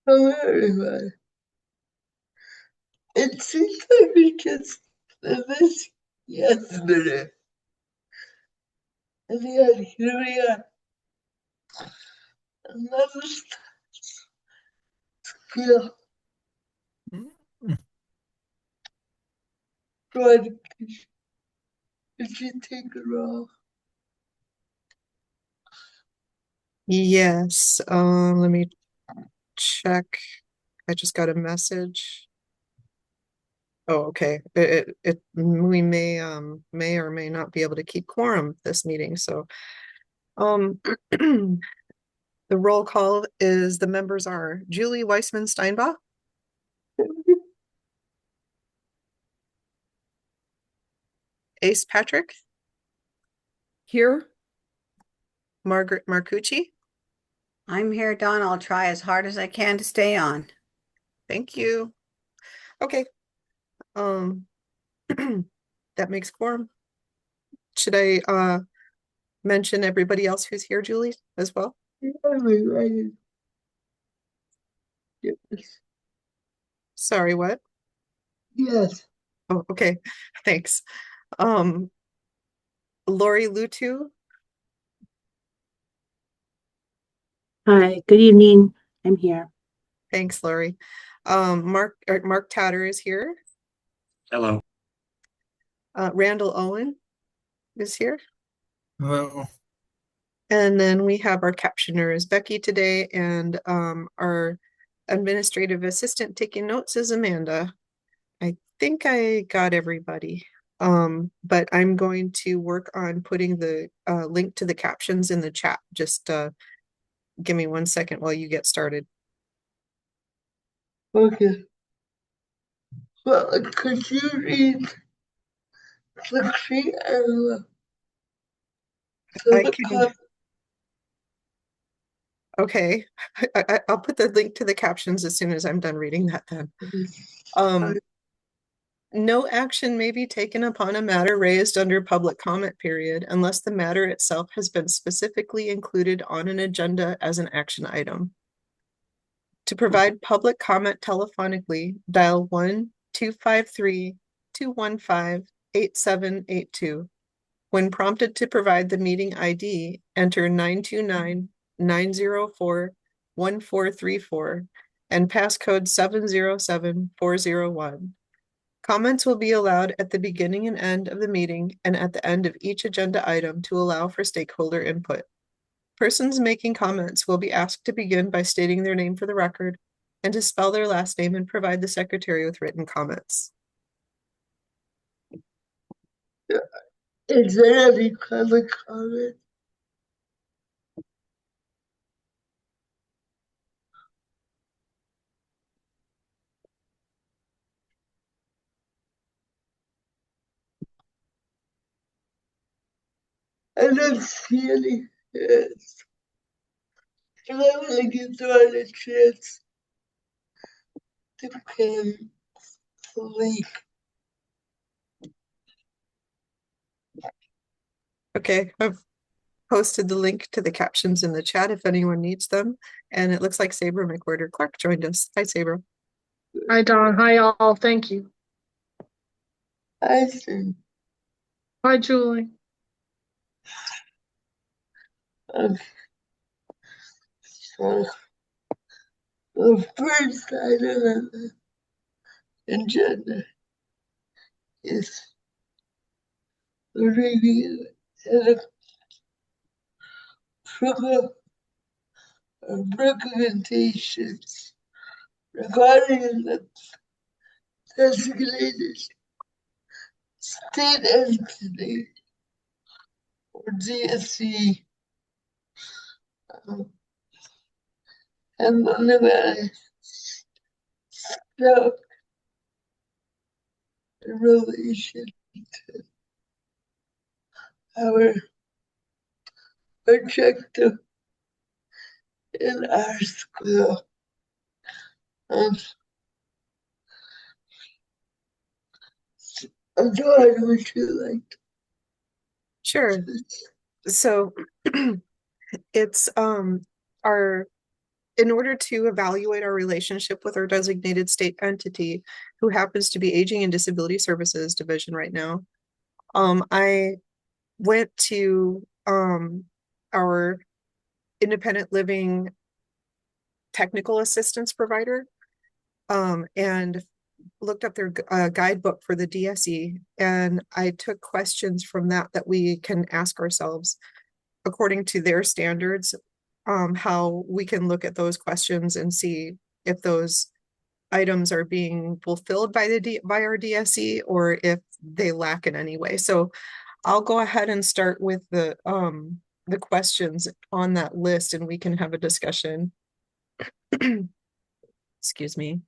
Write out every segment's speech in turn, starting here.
Hello, everyone. It seems like we just did this yesterday. And yet, here we are. Another skill. Trying could you take it off? Yes, let me check. I just got a message. Oh, okay. We may or may not be able to keep quorum this meeting. So um the roll call is the members are Julie Weissman Steinbach, Ace Patrick, Here, Margaret Marcucci. I'm here, Dawn. I'll try as hard as I can to stay on. Thank you. Okay. Um that makes quorum. Should I mention everybody else who's here, Julie, as well? Everybody. Yes. Sorry, what? Yes. Oh, okay. Thanks. Um, Lori Lutu, hi, good evening. I'm here. thanks, Lori. Mark Tatter is here. Hello. Randall Owen is here. Hello. And then we have our captioner is Becky today, and our administrative assistant taking notes is Amanda. I think I got everybody. But I'm going to work on putting the link to the captions in the chat. Just give me 1 second while you get started. Okay. Well, could you read the sheet and I the can, cup? okay. I'll put the link to the captions as soon as I'm done reading that then. Um, no action may be taken upon a matter raised under public comment period unless the matter itself has been specifically included on an agenda as an action item. To provide public comment telephonically, dial 1-253-215-8782. When prompted to provide the meeting ID, enter 929-904-1434 and passcode 707401. Comments will be allowed at the beginning and end of the meeting and at the end of each agenda item to allow for stakeholder input. Persons making comments will be asked to begin by stating their name for the record and to spell their last name and provide the secretary with written comments. Is there any public comment? I don't see any. Yes. And I want to give Dawn a chance to pin the link. Okay, I've posted the link to the captions in the chat if anyone needs them. And it looks like Sabre McWhorter Clark joined us. Hi, Sabre. Hi, Don. Hi, all. Thank you. I see. Hi, Julie. Okay. So the first item on the agenda is the review and approval of recommendations regarding the designated state entity or DSC um, and the Nevada Scout in relation to our objective in our school. Um, Dawn, would you like Sure. to? So it's our in order to evaluate our relationship with our designated state entity, who happens to be Aging and Disability Services Division right now, I went to our independent living technical assistance provider and looked up their guidebook for the DSE, and I took questions from that we can ask ourselves according to their standards, how we can look at those questions and see if those items are being fulfilled by our DSE or if they lack in any way. So I'll go ahead and start with the questions on that list, and we can have a discussion. Excuse me.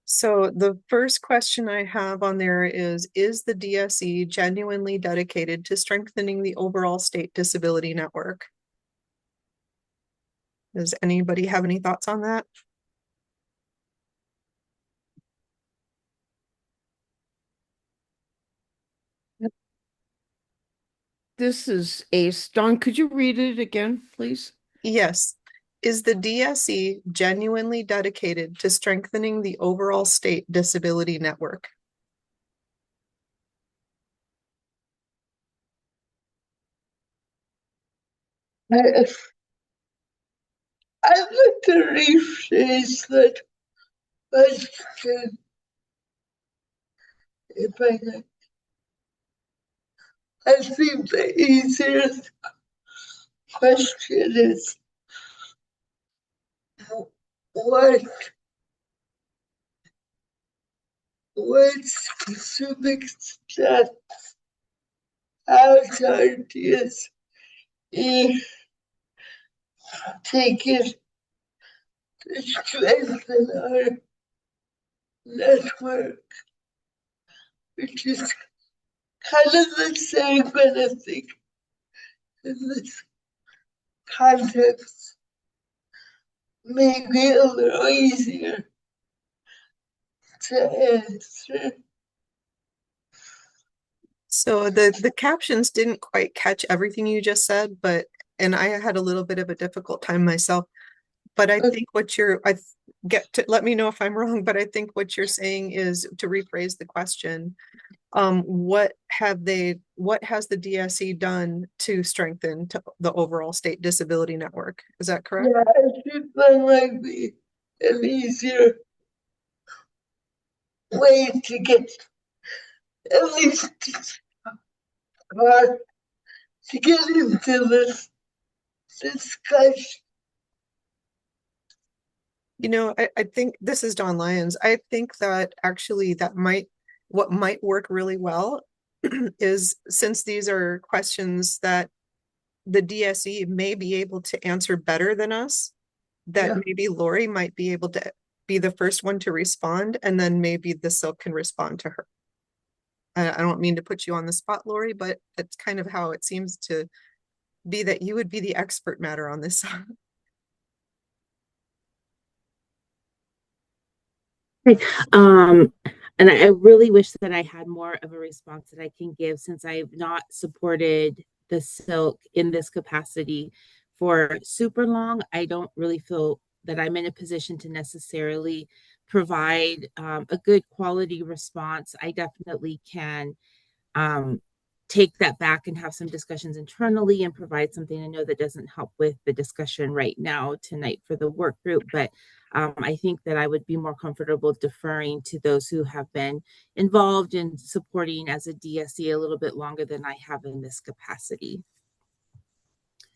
So the first question I have on there is the DSE genuinely dedicated to strengthening the overall state disability network? Does anybody have any thoughts on that? This is Ace. Dawn, could you read it again, please? Yes. Is the DSE genuinely dedicated to strengthening the overall state disability network? I, I'd like to rephrase that question if I could. I think the easiest question is what specific steps has our DSE taken to strengthen our network, which is kind of the same, but I think in this context, maybe a little easier to answer. So the captions didn't quite catch everything you just said, and I had a little bit of a difficult time myself. But I think let me know if I'm wrong, but I think what you're saying is, to rephrase the question, what has the DSE done to strengthen the overall state disability network? Is that correct? Yeah, I think that might be an easier way to get at least to get into this discussion. You know, I think this is Dawn Lyons. I think that actually what might work really well is, since these are questions the DSE may be able to answer better than us, that maybe Lori might be able to be the first one to respond, and then maybe the SILC can respond to her. I don't mean to put you on the spot, Lori, but that's kind of how it seems to be, that you would be the expert matter on this. Um, and I really wish that I had more of a response that I can give, since I've not supported the SILC in this capacity for super long. I don't really feel that I'm in a position to necessarily provide a good quality response. I definitely can take that back and have some discussions internally and provide something. I know that doesn't help with the discussion right now tonight for the work group, but I think that I would be more comfortable deferring to those who have been involved in supporting as a DSE a little bit longer than I have in this capacity.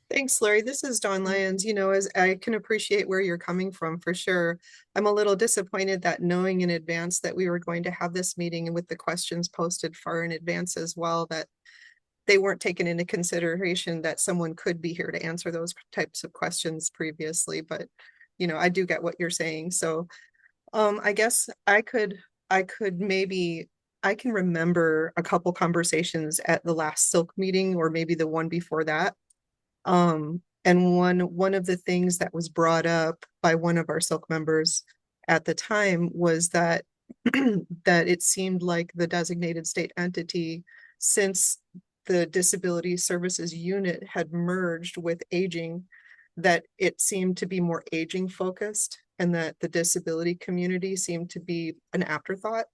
Thanks, Larry. This is Dawn Lyons. You know, as I can appreciate where you're coming from, for sure. I'm a little disappointed that, knowing in advance that we were going to have this meeting, and with the questions posted far in advance as well, that they weren't taken into consideration that someone could be here to answer those types of questions previously. But, you know, I do get what you're saying. So I guess I can remember a couple conversations at the last SILC meeting, or maybe the one before that. And one of the things that was brought up by one of our SILC members at the time was that that it seemed like the designated state entity, since the disability services unit had merged with aging, that it seemed to be more aging focused and that the disability community seemed to be an afterthought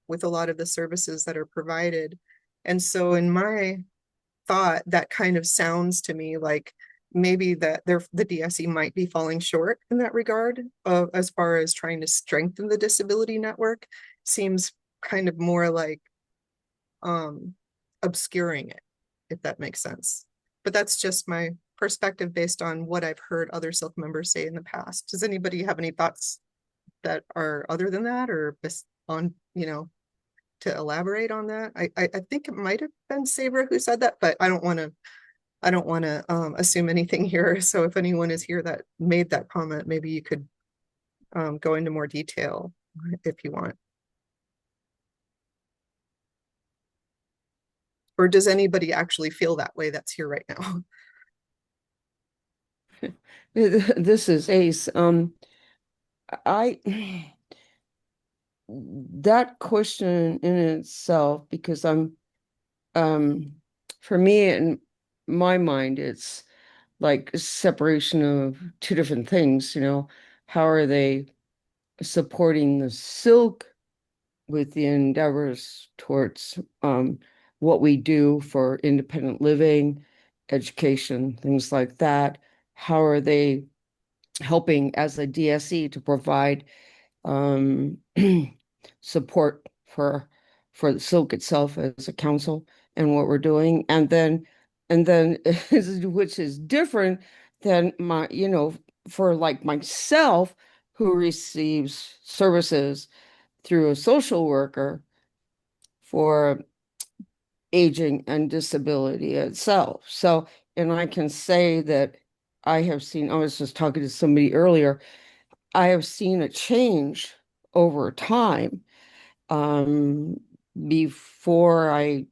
with a lot of the services that are provided. And so in my thought, that kind of sounds to me like maybe that the DSE might be falling short in that regard as far as trying to strengthen the disability network. Seems kind of more like obscuring it, if that makes sense. But that's just my perspective based on what I've heard other SILC members say in the past. Does anybody have any thoughts that are other than that, or on, to elaborate on that? I think it might have been Sabra who said that, but I don't want to assume anything here. So if anyone is here that made that comment, maybe you could go into more detail if you want. Or does anybody actually feel that way that's here right now? This is Ace. I that question in itself, because for me, in my mind, it's like a separation of two different things, how are they supporting the silk with the endeavors towards what we do for independent living, education, things like that. How are they helping as a DSE to provide support for the silk itself as a council and what we're doing, and then which is different than my, for like myself who receives services through a social worker for aging and disability itself. So, and I can say that I was just talking to somebody earlier, I have seen a change over time. Before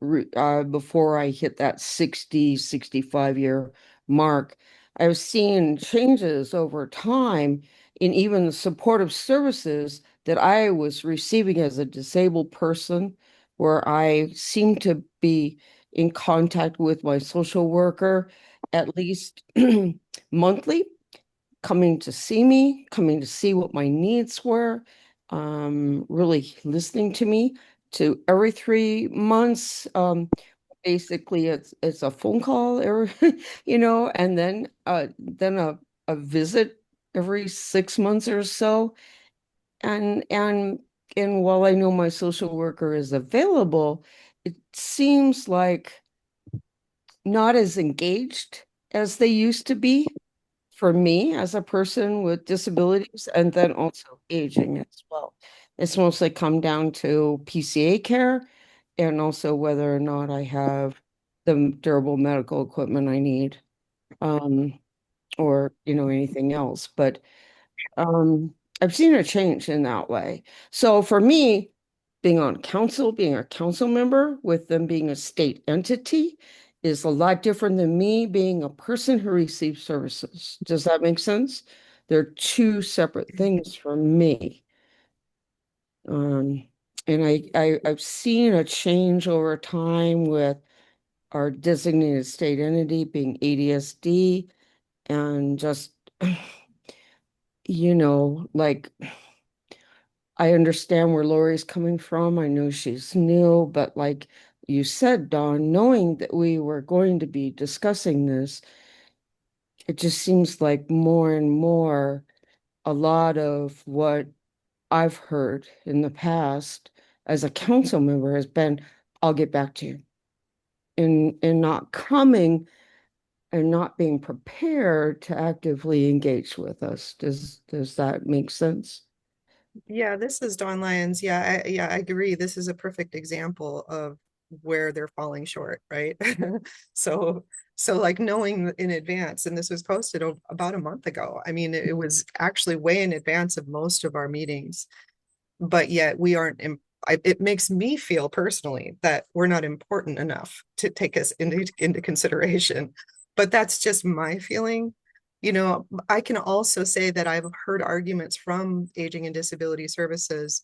before I hit that 60, 65-year mark, I've seen changes over time in even the supportive services that I was receiving as a disabled person, where I seem to be in contact with my social worker at least monthly, coming to see me, coming to see what my needs were, really listening to me. To every 3 months, basically it's a phone call every, and then a visit every 6 months or so. And while I know my social worker is available, it seems like not as engaged as they used to be for me as a person with disabilities, and then also aging as well. It's mostly come down to PCA care and also whether or not I have the durable medical equipment I need, or anything else. But I've seen a change in that way. So for me, being on council, being a council member with them being a state entity is a lot different than me being a person who receives services. Does that make sense? They're two separate things for me. And I've seen a change over time with our designated state entity being ADSD, and just, like, I understand where Lori's coming from. I know she's new, but like you said, Dawn, knowing that we were going to be discussing this, it just seems like more and more a lot of what I've heard in the past as a council member has been, I'll get back to you. And not coming and not being prepared to actively engage with us. Does that make sense? Yeah, this is Dawn Lyons. Yeah, I agree. This is a perfect example of where they're falling short, right? So, like knowing in advance, and this was posted about a month ago. I mean, it was actually way in advance of most of our meetings, but yet we aren't. It makes me feel personally that we're not important enough to take us into consideration. But that's just my feeling. I can also say that I've heard arguments from aging and disability services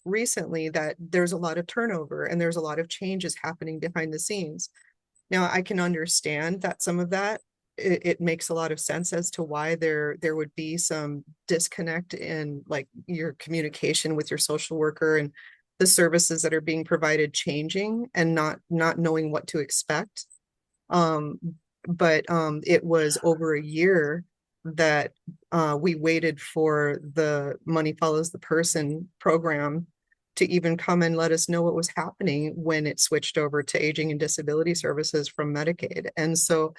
recently that there's a lot of turnover and there's a lot of changes happening behind the scenes. Now, I can understand that some of that it makes a lot of sense as to why there would be some disconnect in like your communication with your social worker and the services that are being provided changing and not knowing what to expect. But it was over a year that we waited for the Money Follows the Person program to even come and let us know what was happening when it switched over to aging and disability services from Medicaid. And so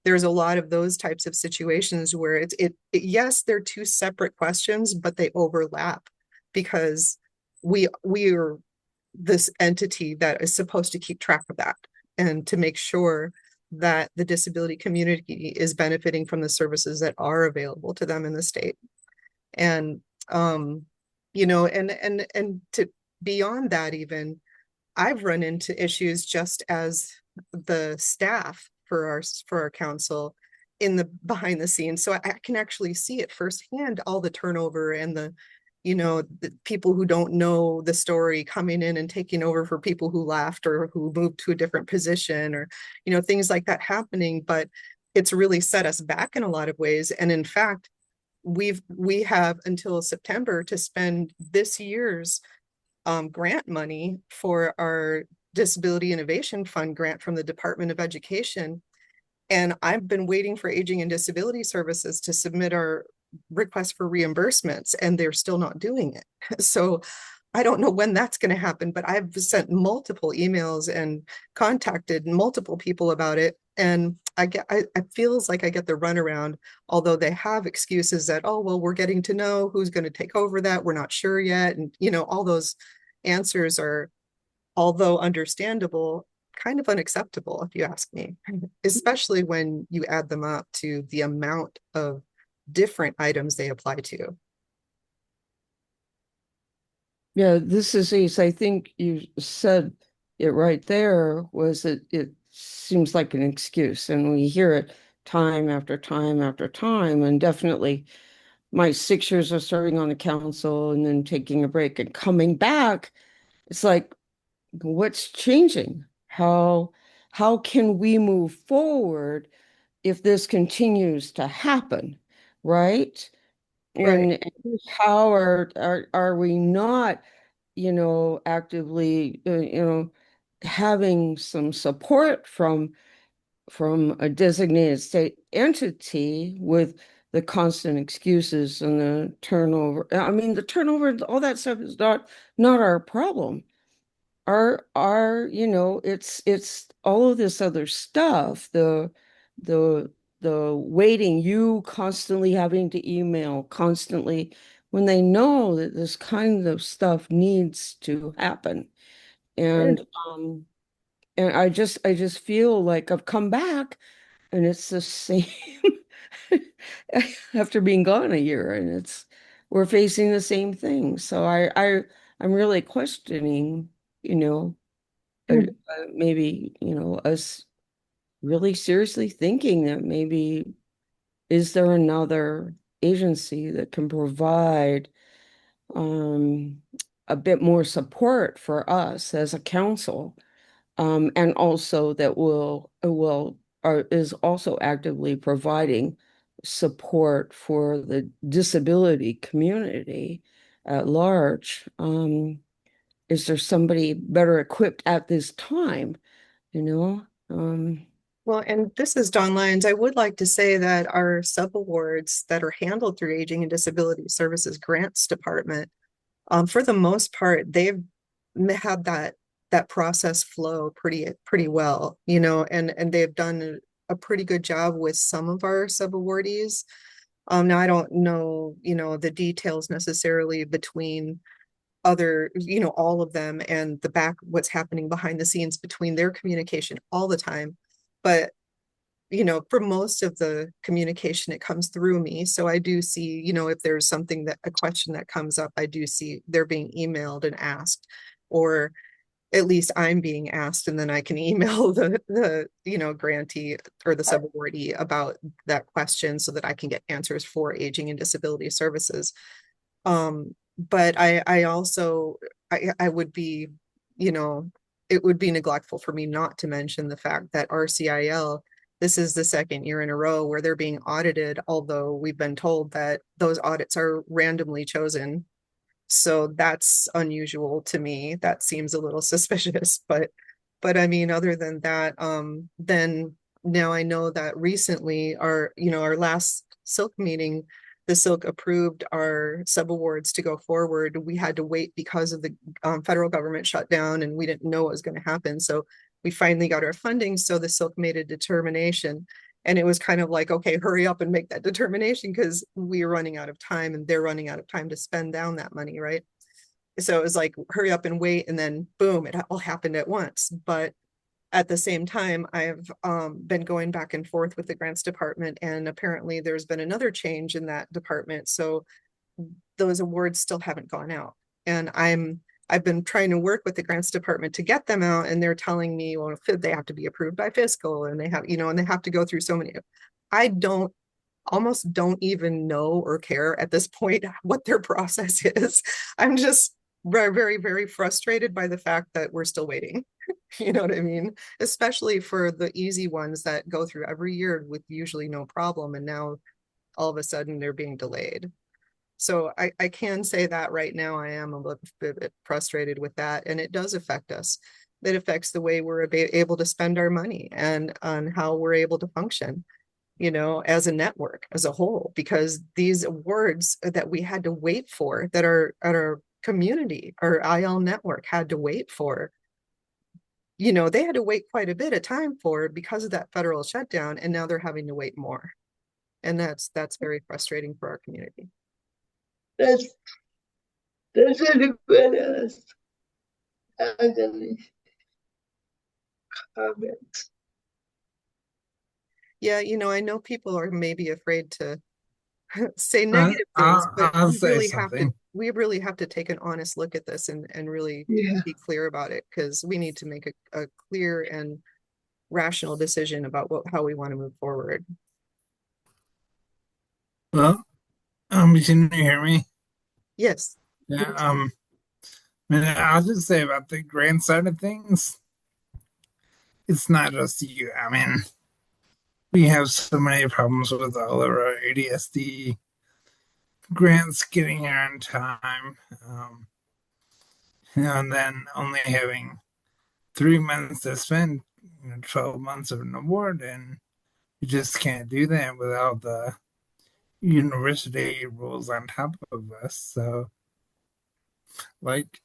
there's a lot of those types of situations where yes, they're two separate questions, but they overlap because we are this entity that is supposed to keep track of that and to make sure that the disability community is benefiting from the services that are available to them in the state. And and to beyond that, even I've run into issues just as the staff for our council in the behind the scenes. So I can actually see it firsthand, all the turnover and the people who don't know the story coming in and taking over for people who left or who moved to a different position or, things like that happening. But it's really set us back in a lot of ways. And in fact, we have until September to spend this year's grant money for our Disability Innovation Fund grant from the Department of Education. And I've been waiting for Aging and Disability Services to submit our request for reimbursements, and they're still not doing it. So I don't know when that's going to happen, but I've sent multiple emails and contacted multiple people about it. And it feels like I get the runaround, although they have excuses that, oh, well, we're getting to know who's going to take over that. We're not sure yet. And, all those answers are, although understandable, kind of unacceptable, if you ask me, especially when you add them up to the amount of different items they apply to. Yeah, this is Ace. I think you said it right there, was that it seems like an excuse, and we hear it time after time after time. And definitely my 6 years of serving on the council and then taking a break and coming back, it's like, what's changing? How can we move forward if this continues to happen, right? Right. And how are we not, actively, having some support from a designated state entity with the constant excuses and the turnover? I mean, the turnover, all that stuff is not our problem. It's all of this other stuff, the the waiting, you constantly having to email constantly when they know that this kind of stuff needs to happen. And I just feel like I've come back and it's the same after being gone a year, and we're facing the same thing. So I'm really questioning, you know, maybe, us really seriously thinking that maybe, is there another agency that can provide um, a bit more support for us as a council, and also that is also actively providing support for the disability community at large? Is there somebody better equipped at this time? You know? Well, and this is Dawn Lyons. I would like to say that our subawards that are handled through Aging and Disability Services Grants Department, for the most part, they've had that process flow pretty well, and they've done a pretty good job with some of our subawardees. Now I don't know, the details necessarily between other, all of them and what's happening behind the scenes between their communication all the time. But for most of the communication, it comes through me. So I do see, if there's a question that comes up, I do see they're being emailed and asked, or at least I'm being asked, and then I can email the grantee or the subawardee about that question so that I can get answers for Aging and Disability Services. But I also, I would be, it would be neglectful for me not to mention the fact that RCIL this is the second year in a row where they're being audited, although we've been told that those audits are randomly chosen. So that's unusual to me. That seems a little suspicious, but I mean, other than that, then now I know that recently our last Silk meeting, the Silk approved our subawards to go forward. We had to wait because of the federal government shutdown, and we didn't know what was going to happen. So we finally got our funding. So the Silk made a determination. And it was kind of like, okay, hurry up and make that determination because we're running out of time and they're running out of time to spend down that money, right? So it was like, hurry up and wait. And then boom, it all happened at once. But at the same time, I've been going back and forth with the grants department, and apparently there's been another change in that department. So those awards still haven't gone out. And I've been trying to work with the grants department to get them out, and they're telling me, well, they have to be approved by fiscal, and they have, and they have to go through so many. I almost don't even know or care at this point what their process is. I'm just very, very, very frustrated by the fact that we're still waiting. You know what I mean? Especially for the easy ones that go through every year with usually no problem. And now all of a sudden they're being delayed. So I can say that right now I am a little bit frustrated with that. And it does affect us. It affects the way we're able to spend our money and on how we're able to function, as a network as a whole, because these awards that we had to wait for, that our community, our IL network had to wait for, they had to wait quite a bit of time for because of that federal shutdown, and now they're having to wait more. And that's very frustrating for our community. That's a good comment. Yeah, I know people are maybe afraid to say negative things, but I'll say something. we really have to take an honest look at this and really be clear about it, because we need to make a clear and rational decision about how we want to move forward. Well, can you hear me? Yes. Yeah. I'll just say about the grant side of things, it's not just you. I mean, we have so many problems with all of our ADSD grants getting here on time. And then only having 3 months to spend, 12 months of an award, and you just can't do that without the university rules on top of us. So, like,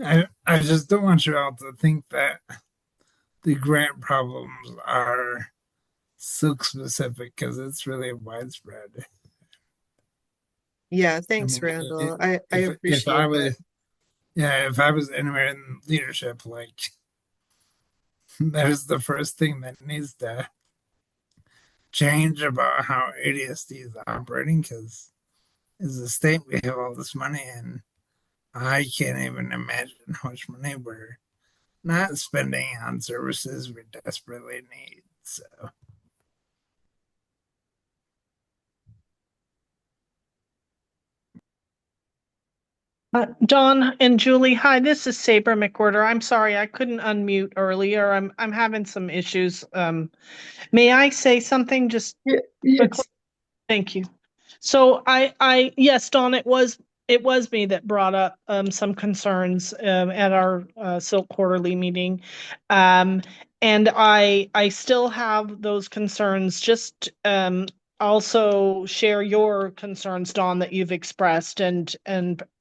I just don't want you all to think that the grant problems are silk specific, because it's really widespread. Yeah, thanks, Randall. I if appreciate I that. was, yeah, if I was anywhere in leadership, like, there's the first thing that needs to change about how ADSD is operating, because as a state, we have all this money, and I can't even imagine how much money we're not spending on services we desperately need. So, Don and Julie, hi, this is Saber McWhirter. I'm sorry I couldn't unmute earlier. I'm having some issues. May I say something just quickly? Yes. Thank you. So yes, Dawn, it was me that brought up some concerns at our Silk Quarterly meeting, and I still have those concerns. Just also share your concerns, Dawn, that you've expressed, and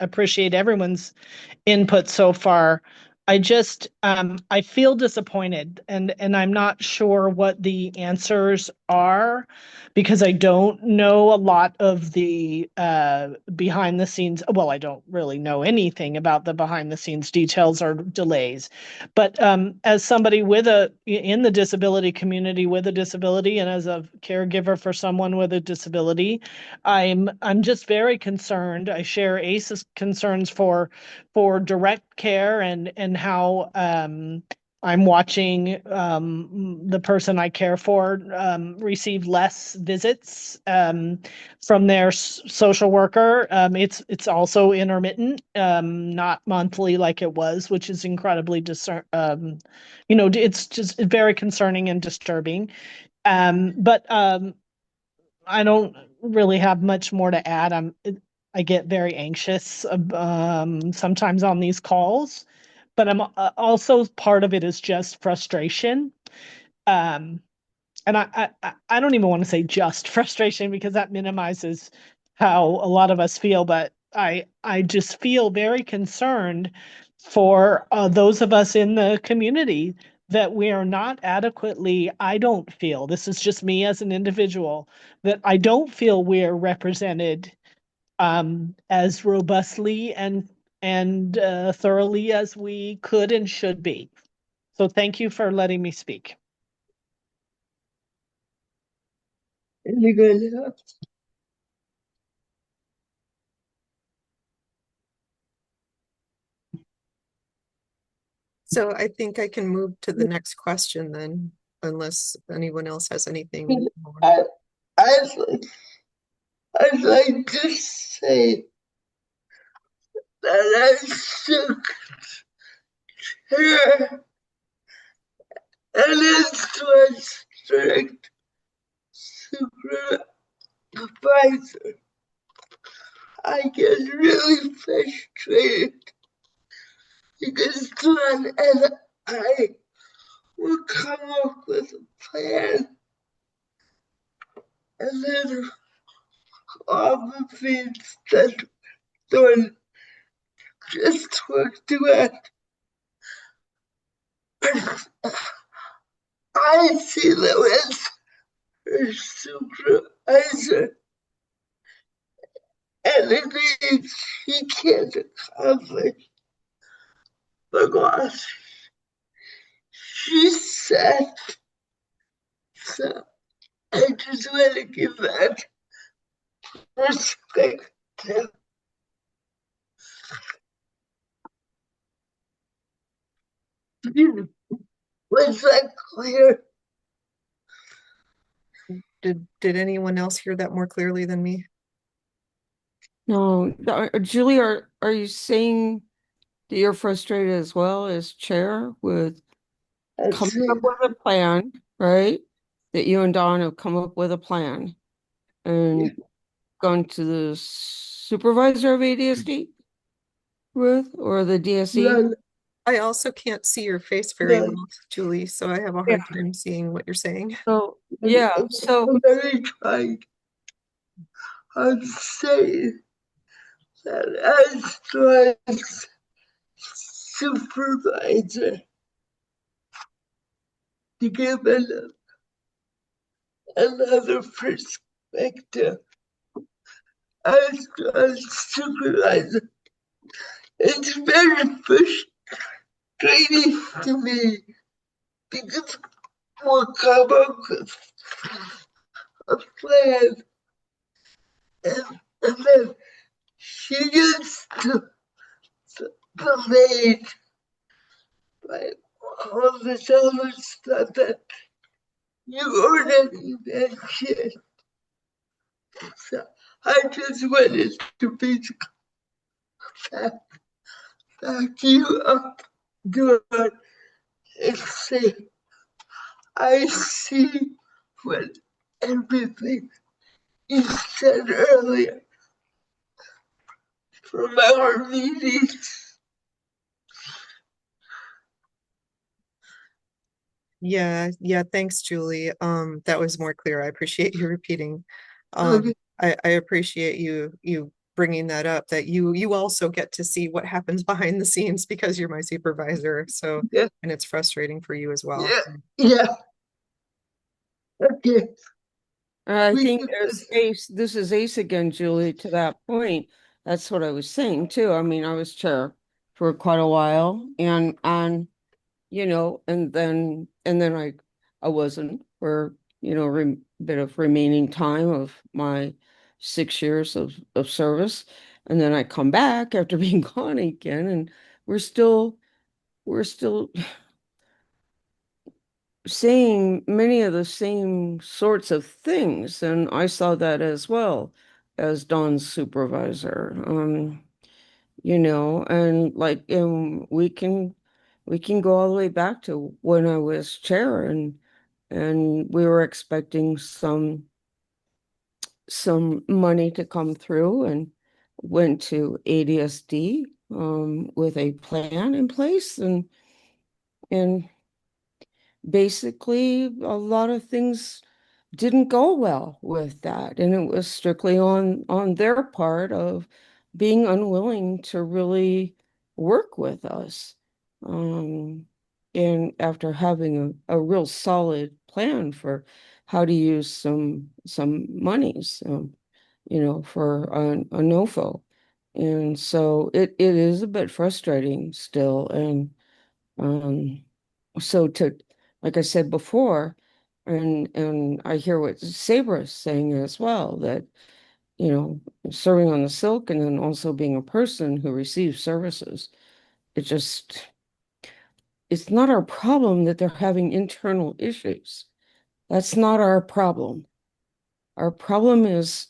appreciate everyone's input so far. I feel disappointed, and I'm not sure what the answers are, because I don't know a lot of the behind the scenes. Well, I don't really know anything about the behind the scenes details or delays. But as somebody in the disability community with a disability, and as a caregiver for someone with a disability, I'm just very concerned. I share ACE's concerns for direct care, and how I'm watching the person I care for receive less visits from their social worker. It's also intermittent, not monthly like it was, which is incredibly it's just very concerning and disturbing. But I don't really have much more to add. I get very anxious sometimes on these calls, but I'm also part of it is just frustration. Um, and I don't even want to say just frustration because that minimizes how a lot of us feel, but I just feel very concerned for those of us in the community that we are not adequately, I don't feel, this is just me as an individual, that I don't feel we're represented as robustly and thoroughly as we could and should be. So thank you for letting me speak. Anybody else? So I think I can move to the next question then, unless anyone else has anything more. I'd like, I'd like to say that I shook her and it's my strict supervisor. I get really frustrated because John and I will come up with a plan and then all the things that don't just work to it. I see them as her supervisor and it means she can't accomplish the goals she said. So I just want to give that perspective. Was that clear? Did anyone else hear that more clearly than me? No, Julie, are you saying that you're frustrated as well as chair with coming up with a plan, right? That you and Don have come up with a plan and gone to the supervisor of ADSD with, or the DSE? I also can't see your face very well, Julie, so I have a hard time seeing what you're saying. So, yeah, so I'm very trying. I'm saying that as John's supervisor to give another perspective. As John's supervisor, it's very frustrating to me because we'll come up with a plan and then she gets delayed by all this other stuff that you already mentioned. So I just wanted to back you up, John, and say I see what everything you said earlier from our meetings. Yeah, thanks, Julie. That was more clear. I appreciate you repeating. Okay. I appreciate you bringing that up, that you also get to see what happens behind the scenes because you're my supervisor. So, Yeah. and it's frustrating for you as well. Yeah. Okay. I think there's Ace, this is Ace again, Julie, to that point. That's what I was saying too. I mean, I was chair for quite a while and and then I wasn't for, a bit of remaining time of my 6 years of service. And then I come back after being gone again and we're still saying many of the same sorts of things, and I saw that as well as Don's supervisor. And like, we can go all the way back to when I was chair, and we were expecting some money to come through, and went to ADSD with a plan in place, and basically a lot of things didn't go well with that, and it was strictly on their part of being unwilling to really work with us. Um, and after having a real solid plan for how to use some monies, for a NOFO. And so it is a bit frustrating still. And um, so like I said before, and I hear what Sabra is saying as well, that, serving on the silk and then also being a person who receives services, it just, it's not our problem that they're having internal issues. That's not our problem. Our problem is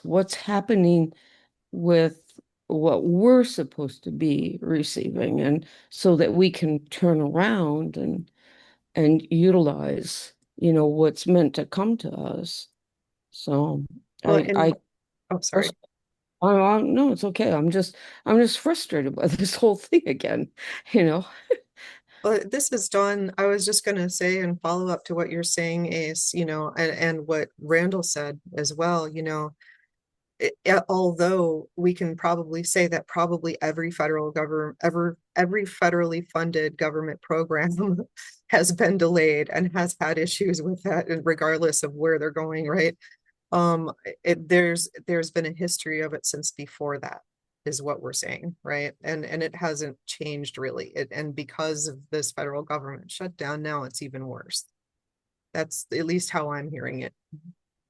what's happening with what we're supposed to be receiving, and so that we can turn around and utilize, what's meant to come to us. So Well, I oh, sorry. no, it's okay. I'm just frustrated by this whole thing again, you know. Well, this is Dawn. I was just going to say and follow up to what you're saying, Ace, and what Randall said as well, although we can probably say that probably every federal government, every federally funded government program has been delayed and has had issues with that, and regardless of where they're going, right? There's been a history of it since before that, is what we're saying, right? And it hasn't changed really. And because of this federal government shutdown, now it's even worse. That's at least how I'm hearing it.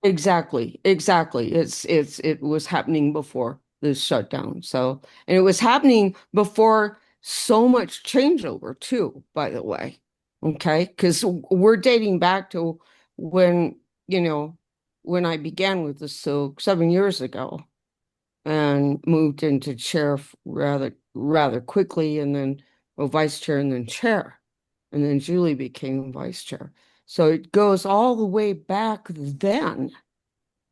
Exactly, exactly. It was happening before this shutdown. So, and it was happening before so much changeover too, by the way. Okay, because we're dating back to when, when I began with the silk 7 years ago, and moved into chair rather quickly, and then vice chair, and then chair, and then Julie became vice chair. So it goes all the way back then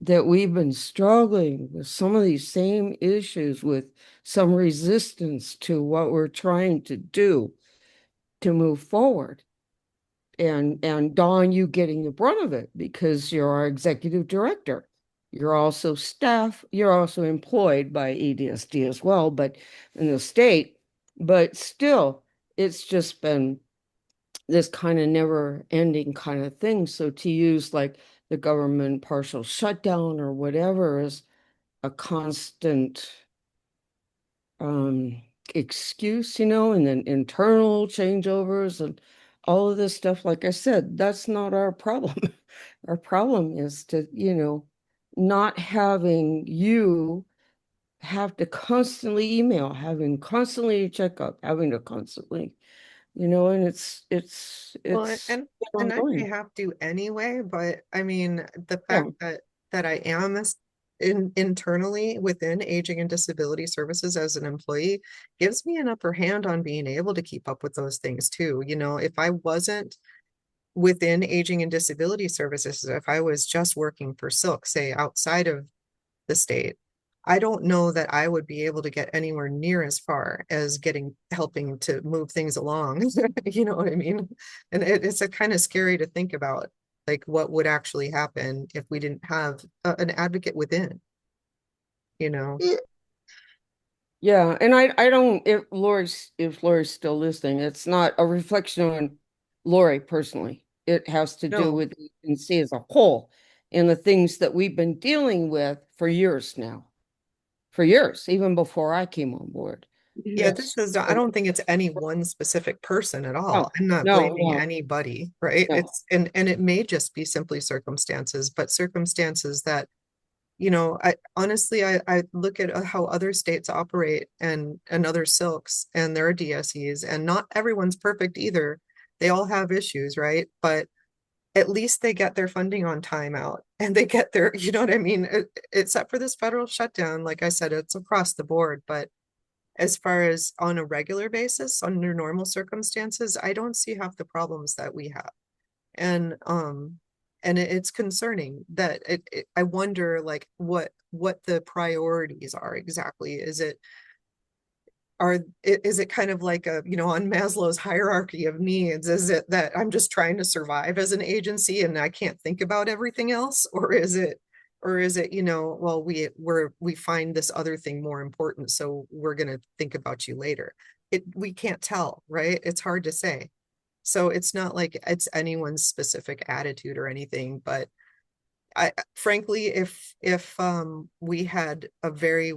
that we've been struggling with some of these same issues, with some resistance to what we're trying to do to move forward. And Dawn, you getting the brunt of it because you're our executive director. You're also staff, you're also employed by EDSD as well, but in the state, but still, it's just been this kind of never ending kind of thing. So to use like the government partial shutdown or whatever is a constant excuse, and then internal changeovers and all of this stuff. Like I said, that's not our problem. Our problem is to, not having you have to constantly email, having constantly check up, having to constantly, and Well, it's and I may ongoing. have to anyway, but I mean, the Yeah. fact that I am internally within Aging and Disability Services as an employee gives me an upper hand on being able to keep up with those things too. If I wasn't within Aging and Disability Services, if I was just working for Silk, say outside of the state, I don't know that I would be able to get anywhere near as far as helping to move things along. You know what I mean? And it's a kind of scary to think about, like what would actually happen if we didn't have an advocate within, you know? Yeah, and I don't, if Lori's still listening, it's not a reflection on Lori personally. It has to do No. with the agency as a whole and the things that we've been dealing with for years now. For years, even before I came on board. Yeah, It's I don't think it's any one specific person at all. no, I'm not no, blaming no, anybody, right? no. And it may just be simply circumstances, but circumstances that, I honestly, I look at how other states operate and other silks and their DSEs, and not everyone's perfect either. They all have issues, right? But at least they get their funding on time out and they get their, you know what I mean? Except for this federal shutdown, like I said, it's across the board. But as far as on a regular basis, under normal circumstances, I don't see half the problems that we have. And it's concerning that I wonder like what the priorities are exactly. Is it kind of like a, you know, on Maslow's hierarchy of needs? Is it that I'm just trying to survive as an agency and I can't think about everything else? Or is it, you know, well, we find this other thing more important, so we're gonna think about you later. We can't tell, right? It's hard to say. So it's not like it's anyone's specific attitude or anything, but I frankly, if we had a very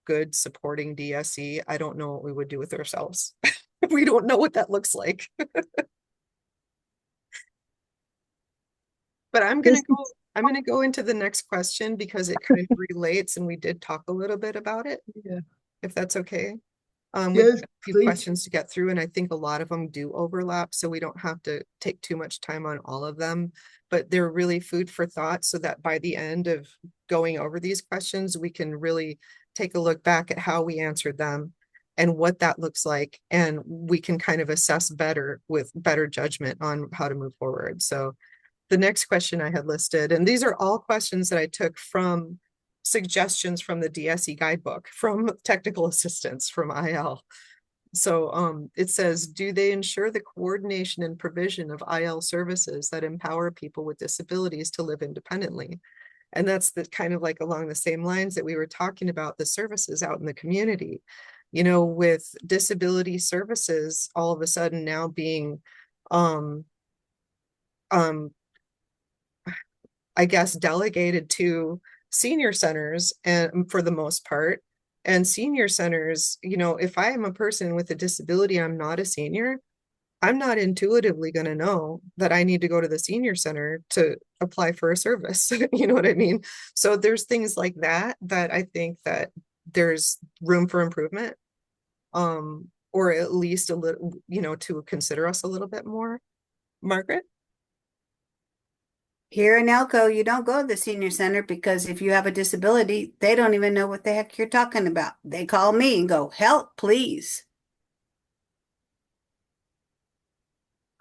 good supporting DSE, I don't know what we would do with ourselves. We don't know what that looks like. But I'm gonna go into the next question because it kind of relates and we did talk a little bit about it. Yeah. If that's okay. We've Yes, got a few please. questions to get through, and I think a lot of them do overlap, so we don't have to take too much time on all of them. But they're really food for thought, so that by the end of going over these questions, we can really take a look back at how we answered them and what that looks like, and we can kind of assess better with better judgment on how to move forward. So the next question I had listed, and these are all questions that I took from suggestions from the DSE guidebook, from technical assistance from IL. So it says, do they ensure the coordination and provision of IL services that empower people with disabilities to live independently? And that's the kind of like along the same lines that we were talking about the services out in the community. You know, with disability services all of a sudden now being um I guess delegated to senior centers and for the most part. And senior centers, you know, if I am a person with a disability, I'm not a senior, I'm not intuitively going to know that I need to go to the senior center to apply for a service. You know what I mean? So there's things like that that I think that there's room for improvement, or at least a little, you know, to consider us a little bit more. Margaret? Here in Elko, you don't go to the senior center because if you have a disability, they don't even know what the heck you're talking about. They call me and go, help, please.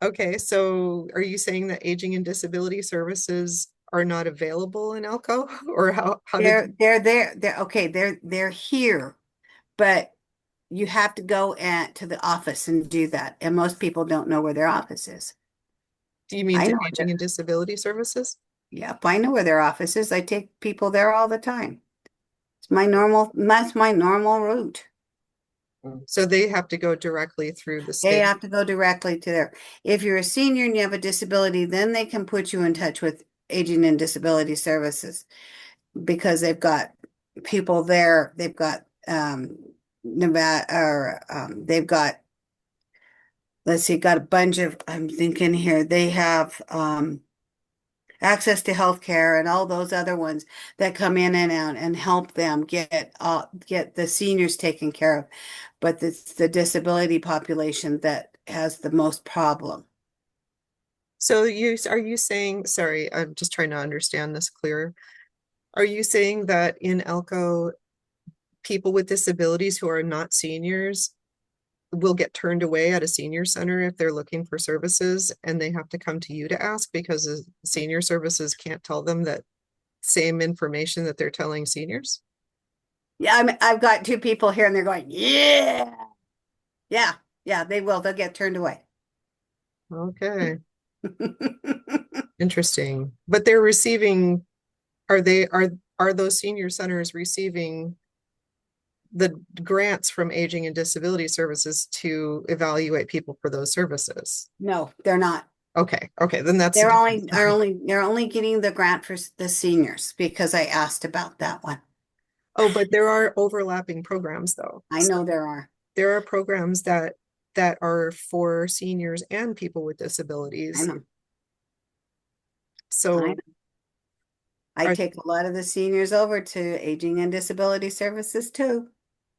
Okay, so are you saying that aging and disability services are not available in Elko? Or how did They're there. They're okay. They're here, but you have to go to the office and do that. And most people don't know where their office is. do you mean I to know aging and disability services? Yep, I know where their office is. I take people there all the time. That's my normal route. So they have to go directly through the They state. have to go directly to there. If you're a senior and you have a disability, then they can put you in touch with Aging and Disability Services because they've got people there. They've got Nevada or they've got, let's see, got a bunch of, I'm thinking here, they have access to healthcare and all those other ones that come in and out and help them get the seniors taken care of. But it's the disability population that has the most problem. So are you saying, sorry, I'm just trying to understand this clearer. Are you saying that in Elko, people with disabilities who are not seniors will get turned away at a senior center if they're looking for services and they have to come to you to ask because the senior services can't tell them that same information that they're telling seniors? Yeah, I've got two people here and they're going, yeah, yeah, they will. They'll get turned away. Okay, interesting. But they're receiving, are those senior centers receiving the grants from aging and disability services to evaluate people for those services? No, they're not. Okay, then that's They're only getting the grant for the seniors because I asked about that one. Oh, but there are overlapping programs though. I know there are. There are programs that are for seniors and people with I disabilities. know. So I are, take a lot of the seniors over to Aging and Disability Services too.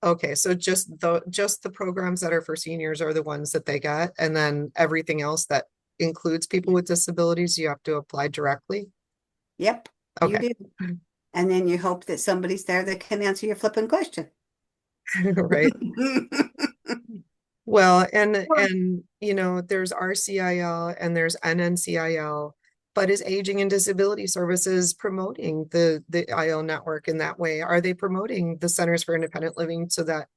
Okay, so just the programs that are for seniors are the ones that they get, and then everything else that includes people with disabilities, you have to apply directly? Yep, you Okay. do. And then you hope that somebody's there that can answer your flipping question. Right. Well, and you know, there's RCIL and there's NNCIL, but is Aging and Disability Services promoting the IL network in that way? Are they promoting the Centers for Independent Living so that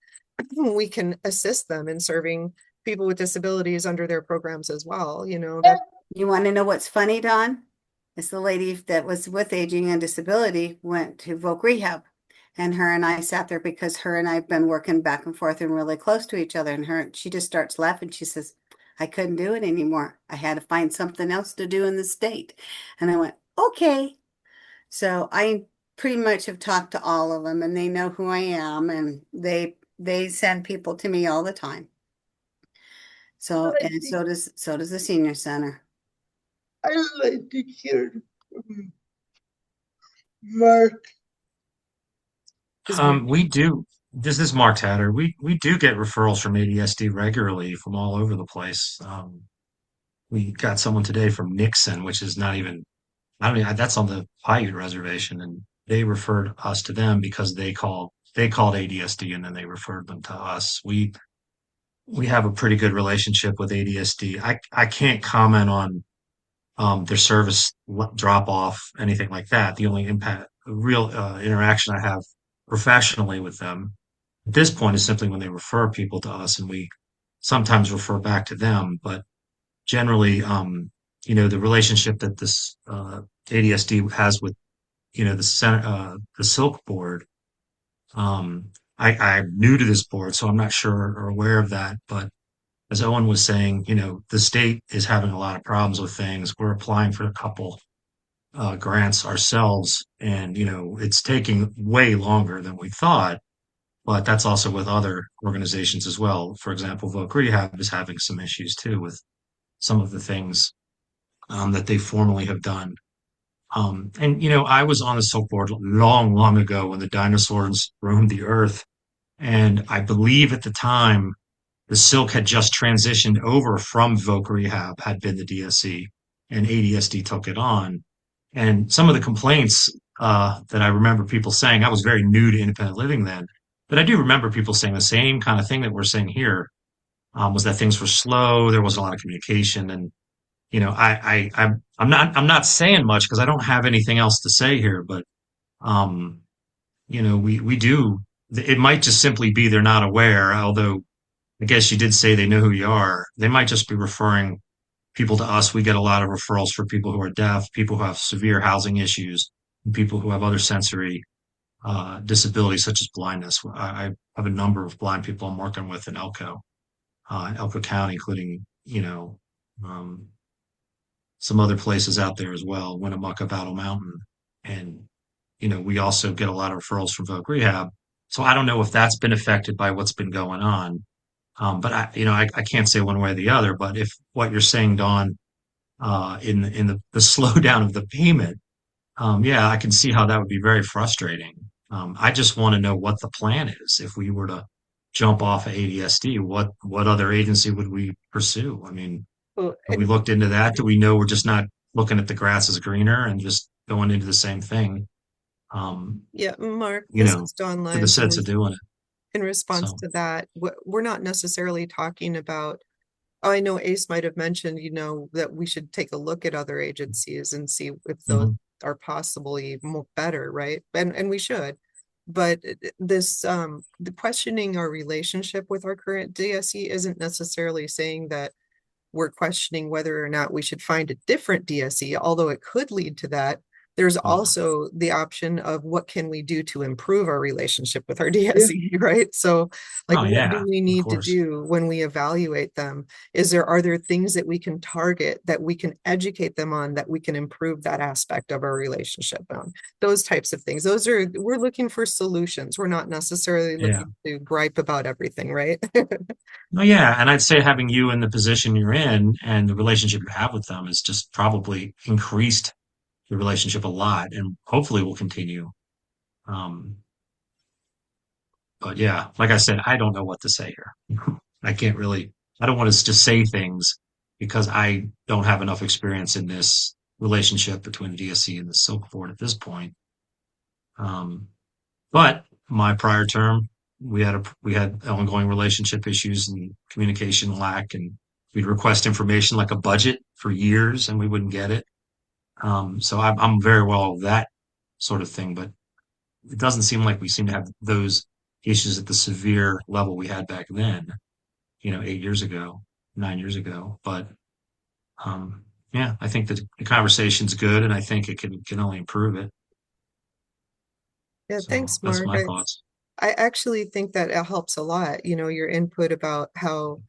we can assist them in serving people with disabilities under their programs as well? You know, that You want to know what's funny, Don? It's the lady that was with Aging and Disability went to Voc Rehab. And her and I sat there because her and I have been working back and forth and really close to each other. And she just starts laughing. She says, I couldn't do it anymore. I had to find something else to do in the state. And I went, okay. So I pretty much have talked to all of them and they know who I am and they send people to me all the time. So and so does the senior center. I'd like to hear from Mark. We do. This is Mark Tatter. We do get referrals from ADSD regularly from all over the place. We got someone today from Nixon, which is not even, I don't even, that's on the Paiute reservation, and they referred us to them because they called ADSD and then they referred them to us. We have a pretty good relationship with ADSD. I can't comment on their service drop off, anything like that. The only real interaction I have professionally with them at this point is simply when they refer people to us, and we sometimes refer back to them. But generally, the relationship that this ADSD has with the Silk Board. I'm new to this board, so I'm not sure or aware of that. But as Owen was saying, the state is having a lot of problems with things. We're applying for a couple grants ourselves, and it's taking way longer than we thought. But that's also with other organizations as well. For example, Voc Rehab is having some issues too with some of the things that they formally have done. And I was on the Silk Board long, long ago when the dinosaurs roamed the earth, and I believe at the time the Silk had just transitioned over from Voc Rehab, had been the DSE, and ADSD took it on. And some of the complaints that I remember people saying, I was very new to independent living then, but I do remember people saying the same kind of thing that we're saying here, was that things were slow, there wasn't a lot of communication, and I'm not saying much because I don't have anything else to say here, but um, we do. It might just simply be they're not aware, although I guess you did say they know who you are. They might just be referring people to us. We get a lot of referrals for people who are deaf, people who have severe housing issues, and people who have other sensory disabilities such as blindness. I have a number of blind people I'm working with in Elko County, including um, some other places out there as well, Winnemucca, Battle Mountain, and we also get a lot of referrals from Voc Rehab. So I don't know if that's been affected by what's been going on. But I can't say one way or the other. But if what you're saying, Dawn, in the slowdown of the payment, yeah, I can see how that would be very frustrating. I just want to know what the plan is. If we were to jump off of ADSD, what other agency would we pursue? I mean, well, have we looked into that? Do we know we're just not looking at the grass as greener and just going into the same thing? yeah, Mark, You this know, is Dawn for the Lyons sense of doing it. in response So, to that. We're not necessarily talking about. Oh, I know Ace might have mentioned, that we should take a look at other agencies and see if those mhm. are possibly more better, right? And we should. But the questioning our relationship with our current DSE isn't necessarily saying that we're questioning whether or not we should find a different DSE, although it could lead to that. There's Yeah. also the option of what can we do to improve our relationship with our DSE, right? So, like, Oh what do yeah, we of need to course. do when we evaluate them? Are there things that we can target, that we can educate them on, that we can improve that aspect of our relationship on? Those types of things. We're looking for solutions. We're not necessarily Yeah. looking to gripe about everything, right? No, yeah, and I'd say having you in the position you're in and the relationship you have with them has just probably increased the relationship a lot, and hopefully will continue. Um, But yeah, like I said, I don't know what to say here. I can't really, I don't want to just say things because I don't have enough experience in this relationship between the DSC and the Silk Board at this point. Um, but my prior term, we had ongoing relationship issues and communication lack, and we'd request information like a budget for years and we wouldn't get it. So I'm very well of that sort of thing, but it doesn't seem like we seem to have those issues at the severe level we had back then, 8 years ago, 9 years ago. But yeah, I think that the conversation's good, and I think it can only improve it. Yeah, So thanks, that's Mark. my thoughts. I actually think that it helps a lot, your input about how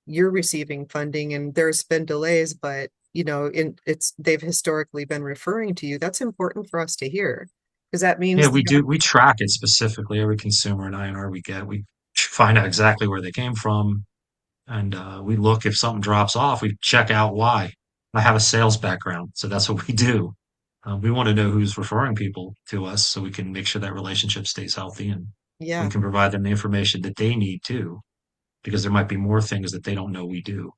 you're receiving funding and there's been delays, but they've historically been referring to you. That's important for us to hear because that Yeah, means we do. We track it specifically. Every consumer and INR we get, we find out exactly where they came from, and we look if something drops off. We check out why. I have a sales background, so that's what we do. We want to know who's referring people to us, so we can make sure that relationship stays healthy, and we yeah, can provide them the information that they need too, because there might be more things that they don't know we do.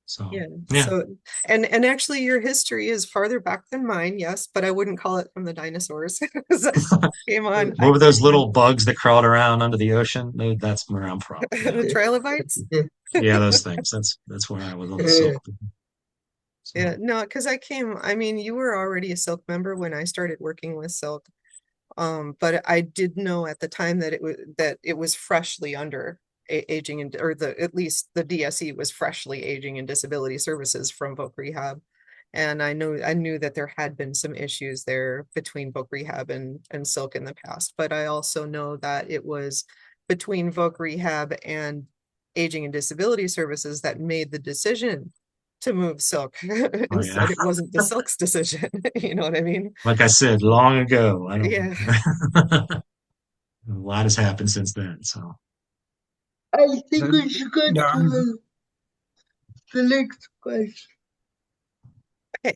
So yeah. yeah. So and actually your history is farther back than mine, yes, but I wouldn't call it from the dinosaurs. 'Cause I What were those came on little bugs that crawled around under the ocean? That's where I'm from. Yeah. the trilobites. Yeah, those things. That's where I was on the silk. Yeah, So no, because I mean, you were already a Silk member when I started working with Silk. But I did know at the time that it was freshly under aging and or the at least the DSE was freshly aging and disability services from Voc Rehab. And I knew that there had been some issues there between Voc Rehab and Silk in the past, but I also know that it was between Voc Rehab and aging and disability services that made the decision to move Silk. oh yeah. Instead, it wasn't the Silk's decision. You know what I mean? Like I said, long ago. I don't Yeah. a lot has happened since then. So I think we should go No, to the next question. Okay.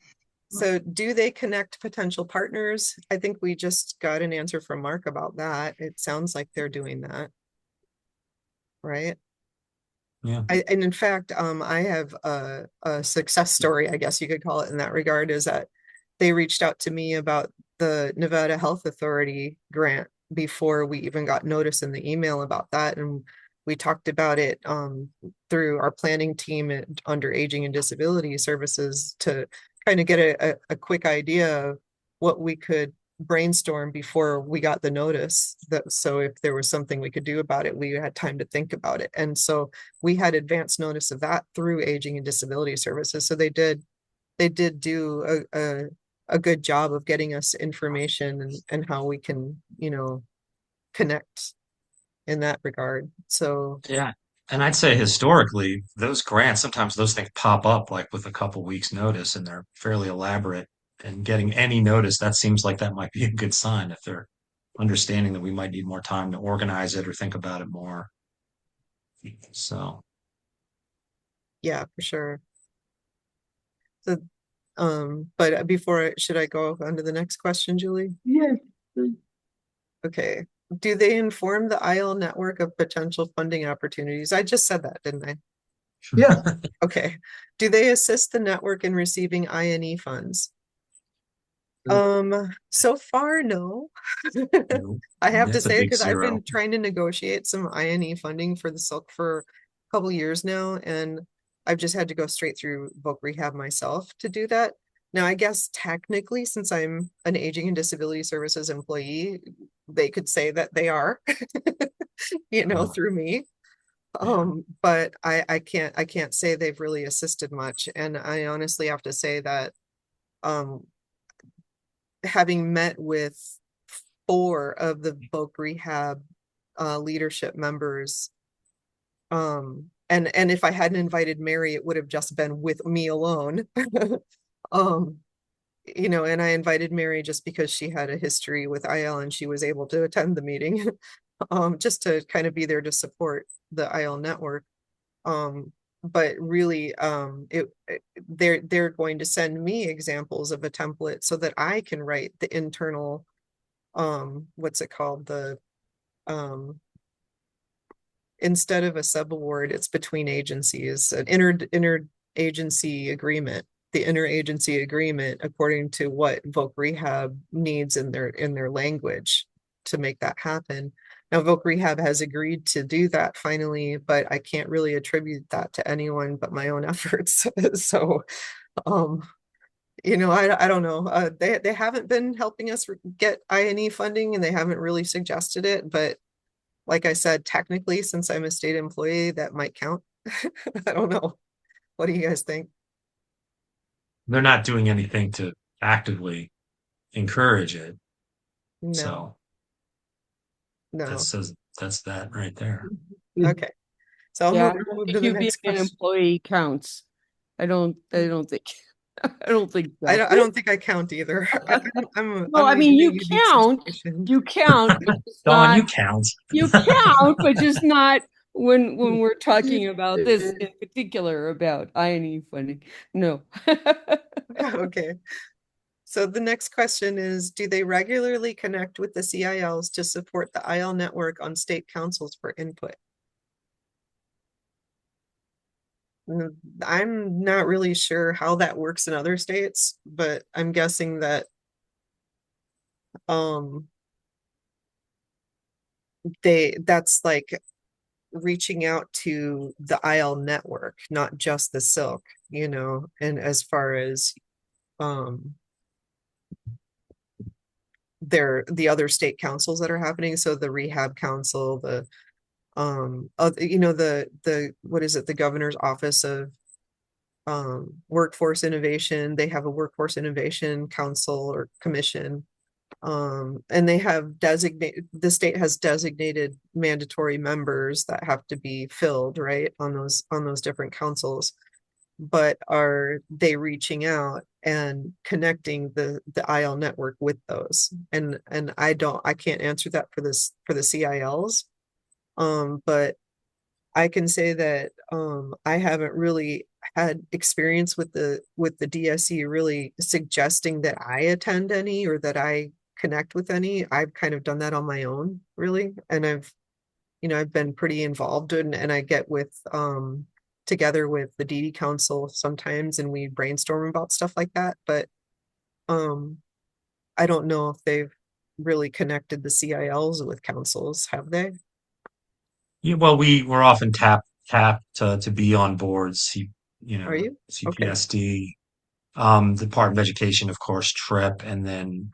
So do they connect potential partners? I think we just got an answer from Mark about that. It sounds like they're doing that, right? yeah. And in fact, I have a success story, I guess you could call it in that regard, is that they reached out to me about the Nevada Health Authority grant before we even got notice in the email about that. And we talked about it through our planning team under Aging and Disability Services to kind of get a quick idea of what we could brainstorm before we got the notice. So if there was something we could do about it, we had time to think about it. And so we had advance notice of that through Aging and Disability Services. So they did do a good job of getting us information and how we can, connect in that regard. So Yeah. And I'd say historically, those grants, sometimes those things pop up like with a couple weeks notice and they're fairly elaborate. And getting any notice, that seems like that might be a good sign if they're understanding that we might need more time to organize it or think about it more. So yeah, for sure. So, but should I go on to the next question, Julie? Yes, Okay. Do they inform the IL network of potential funding opportunities? I just said that, didn't I? yeah. Okay. Do they assist the network in receiving INE funds? So far, no. nope. I have to That's a say, big because I've zero. been trying to negotiate some INE funding for the Silk for a couple years now, and I've just had to go straight through Voc Rehab myself to do that. Now, I guess technically, since I'm an Aging and Disability Services employee, they could say that they are, Uh, through me. yeah. But I can't say they've really assisted much. And I honestly have to say that having met with 4 of the Voc Rehab leadership members, and if I hadn't invited Mary, it would have just been with me alone. um and I invited Mary just because she had a history with IL and she was able to attend the meeting, just to kind of be there to support the IL network. But really, they're going to send me examples of a template so that I can write the internal, what's it called? instead of a subaward, it's between agencies, an interagency agreement. The interagency agreement, according to what Voc Rehab needs in their language to make that happen. Now, Voc Rehab has agreed to do that finally, but I can't really attribute that to anyone but my own efforts. So, I don't know. They haven't been helping us get I&E funding, and they haven't really suggested it. But like I said, technically, since I'm a state employee, that might count. I don't know. What do you guys think? They're not doing anything to actively encourage it. No, So that no. says that's that right there. Okay. So Yeah, I'll move to if the you being next an question. employee counts. I don't think I don't think so. I don't think I count either. No, I I'm mean in a you unique count, situation. you count, but just Dawn, not you count. you count, but just not when we're talking about this in particular about I&E funding. No. Okay. So the next question is, do they regularly connect with the CILs to support the IL network on state councils for input? I'm not really sure how that works in other states, but I'm guessing that um that's like reaching out to the IL network, not just the silk, and as far as um the other state councils that are happening. So the rehab council, the the what is it, the governor's office of workforce innovation, they have a workforce innovation council or commission, and they have designated, the state has designated mandatory members that have to be filled right on those different councils. But are they reaching out and connecting the IL network with those? And I can't answer that for the CILs. But I can say that I haven't really had experience with the DSE really suggesting that I attend any or that I connect with any. I've kind of done that on my own, really. And I've been pretty involved and I get with together with the DD Council sometimes and we brainstorm about stuff like that. But um I don't know if they've really connected the CILs with councils, have they? Yeah, well, we're often tapped to be on boards, Are you? Okay. CPSD, Department of Education, of course, TRIP, and then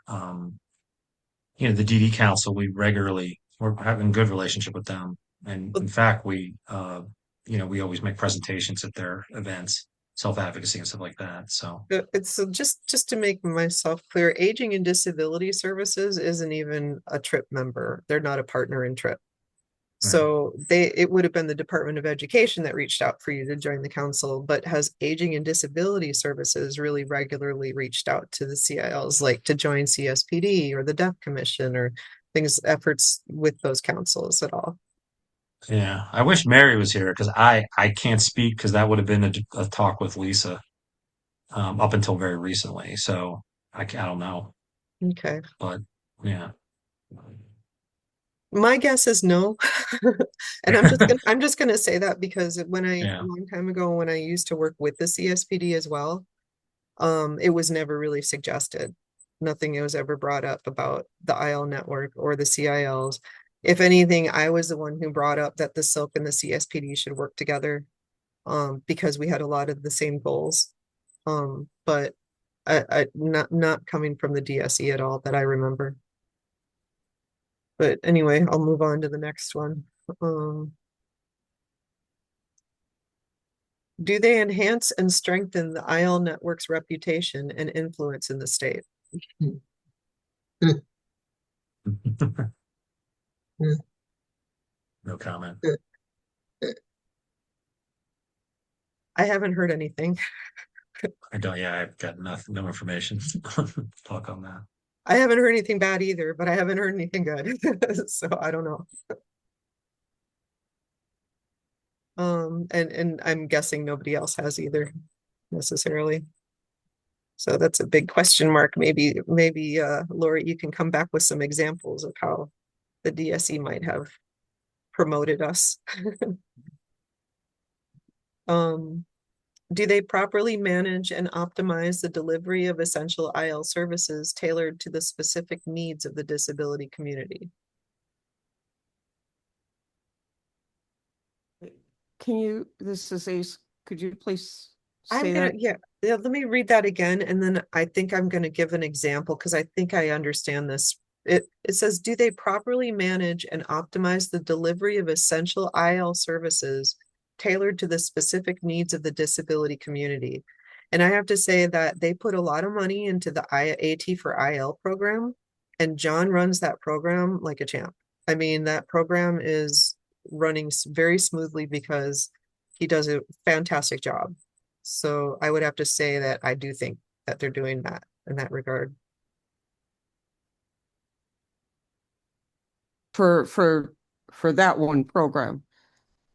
the DD Council. We're having a good relationship with them, and in fact, we always make presentations at their events, self-advocacy and stuff like that. So It's just to make myself clear, Aging and Disability Services isn't even a TRIP member. They're not a partner in TRIP. right. So it would have been the Department of Education that reached out for you to join the council, but has Aging and Disability Services really regularly reached out to the CILs, like to join CSPD or the Deaf Commission or efforts with those councils at all? Yeah, I wish Mary was here because I can't speak because that would have been a talk with Lisa up until very recently. So I don't know, Okay. but yeah. My guess is no. And I'm just gonna say that because a Yeah. long time ago when I used to work with the CSPD as well, it was never really suggested. Nothing was ever brought up about the IL network or the CILs. If anything, I was the one who brought up that the SILC and the CSPD should work together, because we had a lot of the same goals. But not coming from the DSE at all that I remember. But anyway, I'll move on to the next one. Do they enhance and strengthen the IL network's reputation and influence in the state? No comment. I haven't heard anything. I don't, yeah, I've got no information to talk on that. I haven't heard anything bad either, but I haven't heard anything good. So I don't know. And I'm guessing nobody else has either necessarily. So that's a big question mark. Maybe Lori, you can come back with some examples of how the DSE might have promoted us. Do they properly manage and optimize the delivery of essential IL services tailored to the specific needs of the disability community? Can you, this is Ace, could you please I'm say gonna, that? yeah, let me read that again, and then I think I'm gonna give an example because I think I understand this. It says, do they properly manage and optimize the delivery of essential IL services tailored to the specific needs of the disability community? And I have to say that they put a lot of money into the AT for IL program, and John runs that program like a champ. I mean, that program is running very smoothly because he does a fantastic job. So I would have to say that I do think that they're doing that in that regard. For that one program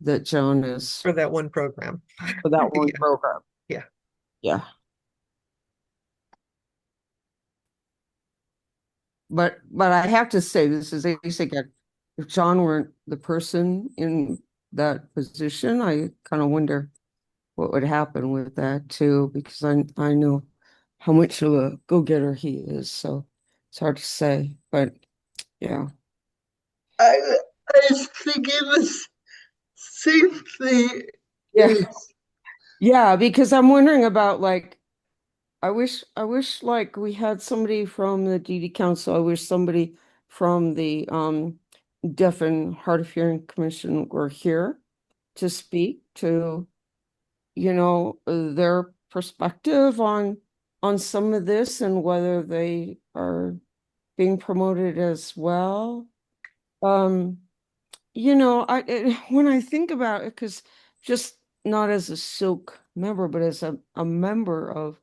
that Joan is For that one program. for that one Yeah. program. Yeah. Yeah. But I have to say, this is Ace again. If John weren't the person in that position, I kind of wonder what would happen with that too, because I know how much of a go-getter he is. So it's hard to say, but yeah. I was thinking the same thing. Yeah. Yeah, because I'm wondering about like I wish like we had somebody from the DD Council. I wish somebody from the Deaf and Hard of Hearing Commission were here to speak to, their perspective on some of this and whether they are being promoted as well. When I think about it, because just not as a Silk member, but as a member of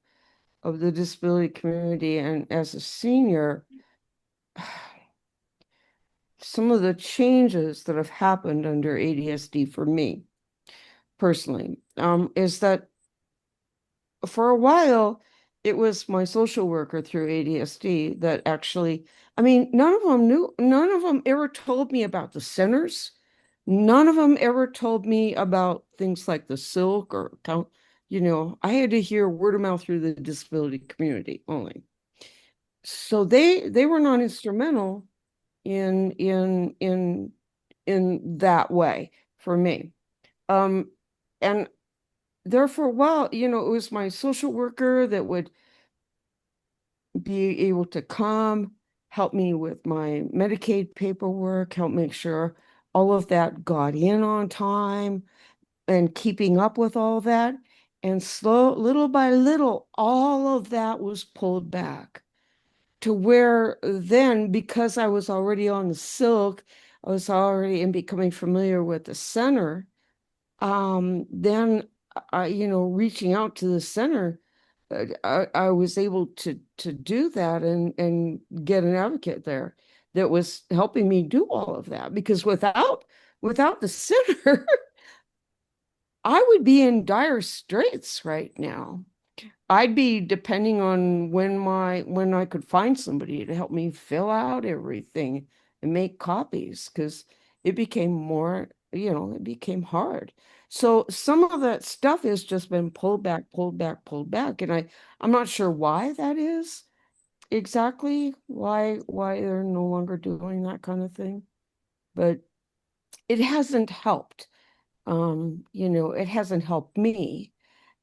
the disability community and as a senior, some of the changes that have happened under ADSD for me personally, is that for a while, it was my social worker through ADSD that actually, I mean, none of them ever told me about the centers. None of them ever told me about things like the Silk or count, I had to hear word of mouth through the disability community only. So they were not instrumental in that way for me. And there for a while, it was my social worker that would be able to come, help me with my Medicaid paperwork, help make sure all of that got in on time and keeping up with all that. And little by little, all of that was pulled back to where then, because I was already on the Silk, I was already in becoming familiar with the center. Then reaching out to the center, I was able to do that and get an advocate there that was helping me do all of that, because without the center, I would be in dire straits right now. I'd be depending on when I could find somebody to help me fill out everything and make copies, because it became it became hard. So some of that stuff has just been pulled back, pulled back, pulled back. And I'm not sure why that is exactly, why they're no longer doing that kind of thing. But it hasn't helped. It hasn't helped me.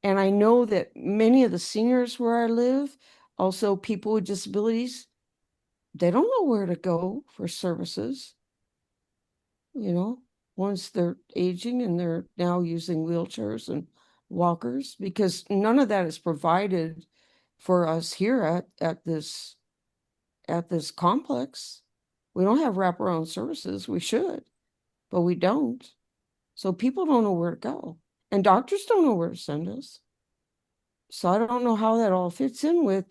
And I know that many of the seniors where I live, also people with disabilities, they don't know where to go for services, once they're aging and they're now using wheelchairs and walkers, because none of that is provided for us here at this complex. We don't have wraparound services. We should, but we don't. So people don't know where to go, and doctors don't know where to send us. So I don't know how that all fits in with,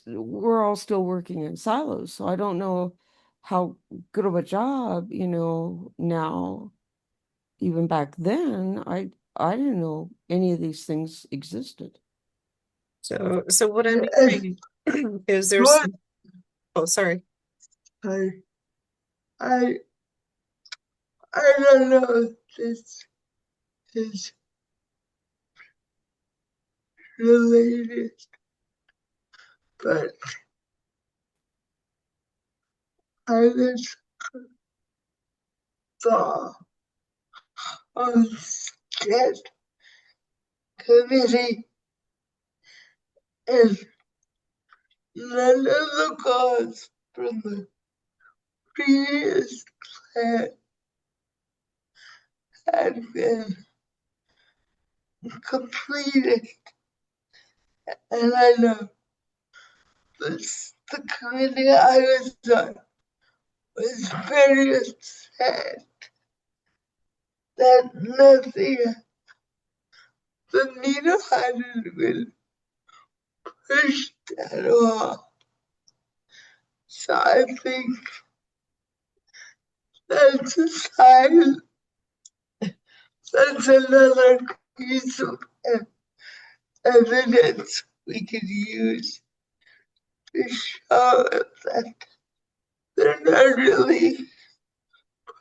we're all still working in silos. So I don't know how good of a job, now, even back then, I didn't know any of these things existed. So what I'm Yeah, hearing is What? oh, sorry. Sorry. I I don't know if this is related, but I just saw on sketch committee and none of the goals from the previous plan had been completed. And I know the committee I was on was very upset that nothing, the needle hadn't been pushed at all. So I think that's a sign, that's another piece of evidence we could use to show that they're not really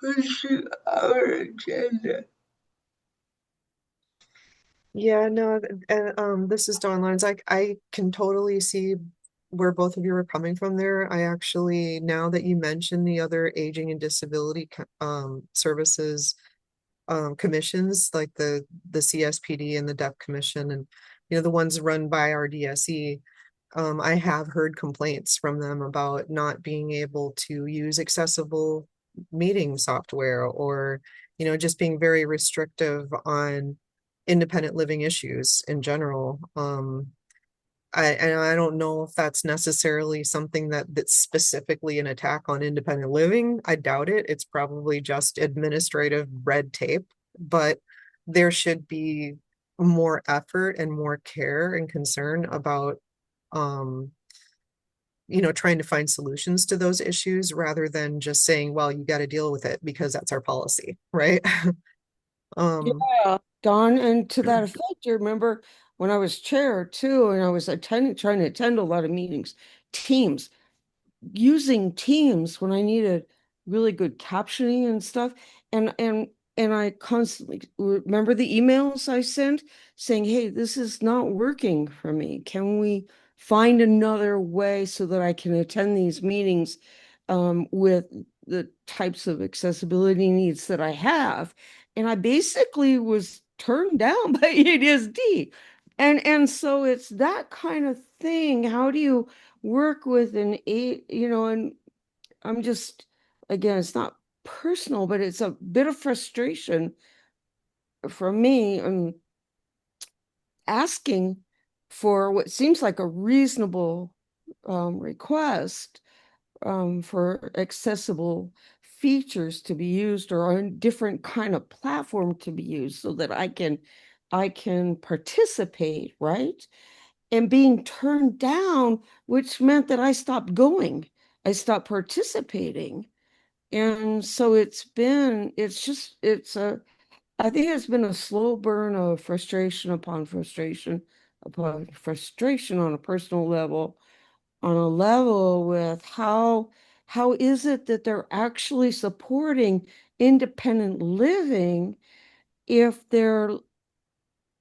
pushing our agenda. Yeah, no, and this is Dawn Lines. I can totally see where both of you are coming from there. I actually, now that you mention the other aging and disability services commissions, like the CSPD and the Deaf Commission, and the ones run by our DSE, I have heard complaints from them about not being able to use accessible meeting software, or just being very restrictive on independent living issues in general. I don't know if that's necessarily something that's specifically an attack on independent living. I doubt it. It's probably just administrative red tape, but there should be more effort and more care and concern about um trying to find solutions to those issues, rather than just saying, well, you got to deal with it because that's our policy, right? Yeah, Don, and to that effect, you remember when I was chair too, and I was trying to attend a lot of meetings, teams, using Teams when I needed really good captioning and stuff. And I constantly remember the emails I sent saying, hey, this is not working for me. Can we find another way so that I can attend these meetings with the types of accessibility needs that I have? And I basically was turned down by ADSD. And so it's that kind of thing. How do you work with an eight, and I'm just, again, it's not personal, but it's a bit of frustration for me and asking for what seems like a reasonable request for accessible features to be used, or a different kind of platform to be used so that I can participate, right? And being turned down, which meant that I stopped going. I stopped participating. And so I think it's been a slow burn of frustration upon frustration upon frustration on a personal level, on a level with how is it that they're actually supporting independent living if they're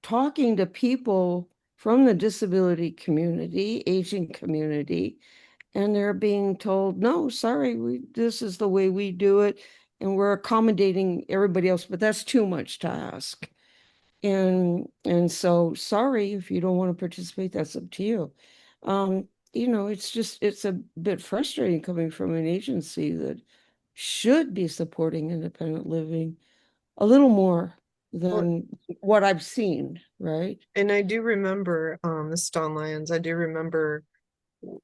talking to people from the disability community, aging community, and they're being told, no, sorry, this is the way we do it, and we're accommodating everybody else, but that's too much to ask. And so sorry if you don't want to participate, that's up to you. It's a bit frustrating coming from an agency that should be supporting independent living a little more than what I've seen, right? And I do remember, this is Dawn Lyons, I do remember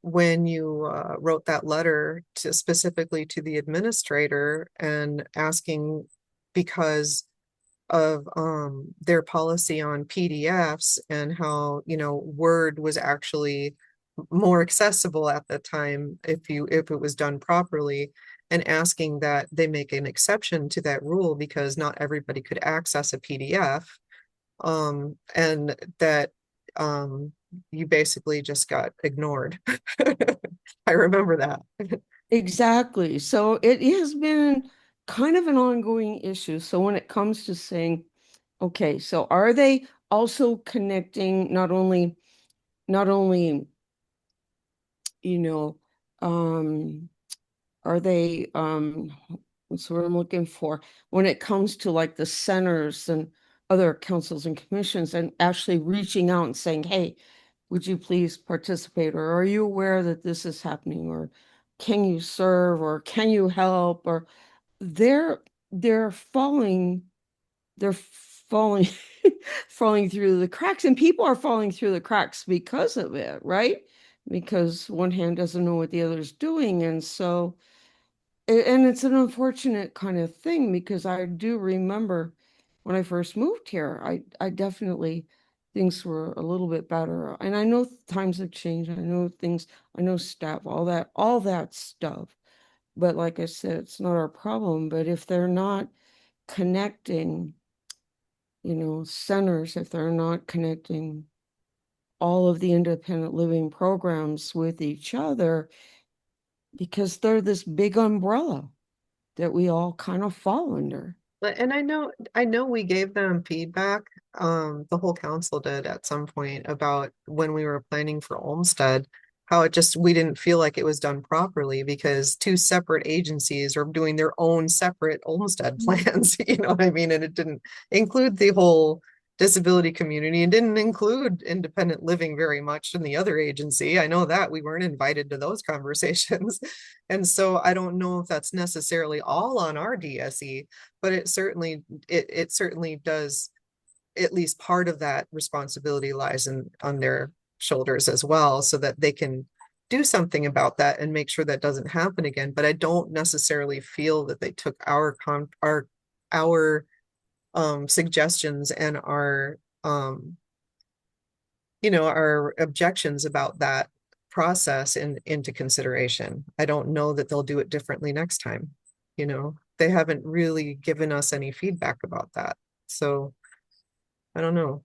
when you wrote that letter specifically to the administrator and asking, because of their policy on PDFs, and how Word was actually more accessible at the time if it was done properly, and asking that they make an exception to that rule because not everybody could access a PDF, and that you basically just got ignored. I remember that. Exactly. So it has been kind of an ongoing issue. So when it comes to saying, okay, so are they also connecting not only, you know, um, are they what's what I'm looking for when it comes to like the centers and other councils and commissions and actually reaching out and saying, hey, would you please participate? Or are you aware that this is happening? Or can you serve? Or can you help? Or they're they're falling, they're falling falling through the cracks, and people are falling through the cracks because of it, right? Because one hand doesn't know what the other's doing. And so and it's an unfortunate kind of thing because I do remember when I first moved here, I definitely things were a little bit better. And I know times have changed. I know things, I know staff, all that stuff. But like I said, it's not our problem. But if they're not connecting, centers, if they're not connecting all of the independent living programs with each other, because they're this big umbrella that we all kind of fall under. And I know we gave them feedback, the whole council did at some point about when we were planning for Olmsted, how we didn't feel like it was done properly because two separate agencies are doing their own separate Olmsted plans, you know what I mean? And it didn't include the whole disability community and didn't include independent living very much in the other agency. I know that we weren't invited to those conversations. And so I don't know if that's necessarily all on our DSE, but it certainly does, at least part of that responsibility lies on their shoulders as well, so that they can do something about that and make sure that doesn't happen again. But I don't necessarily feel that they took our suggestions and our objections about that process into consideration. I don't know that they'll do it differently next time. They haven't really given us any feedback about that. So I don't know.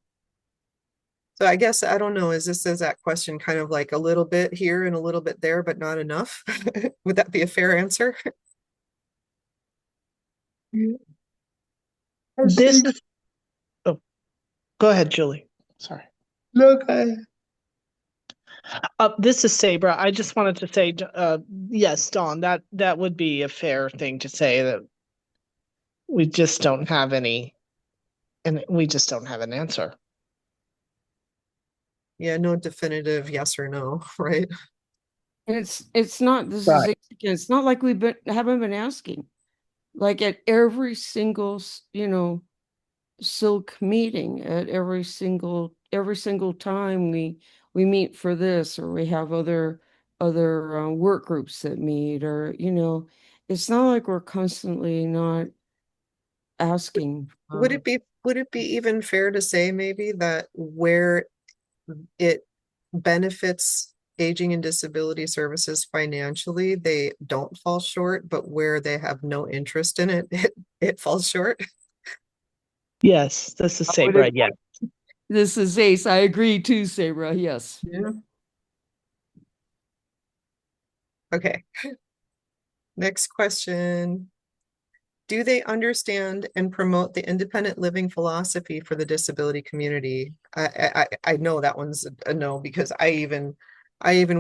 So I guess I don't know. Is that question kind of like a little bit here and a little bit there, but not enough? Would that be a fair answer? This is, oh, go ahead, Julie. Sorry. Okay. This is Sabra. I just wanted to say, yes, Dawn, that would be a fair thing to say, that we just don't have any, and we just don't have an answer. Yeah, no definitive yes or no, right? And it's not, this is, Right. it's not like haven't been asking. Like at every single, silk meeting, at every single time we meet for this, or we have other work groups that meet, or it's not like we're constantly not asking. Would it be even fair to say maybe that where it benefits aging and disability services financially, they don't fall short, but where they have no interest in it, it falls short? Yes, this is I would Sabra. agree. Yes. This is Ace. I agree too, Sabra. Yes. Yeah. Okay. Next question. Do they understand and promote the independent living philosophy for the disability community? I know that one's a no, because I even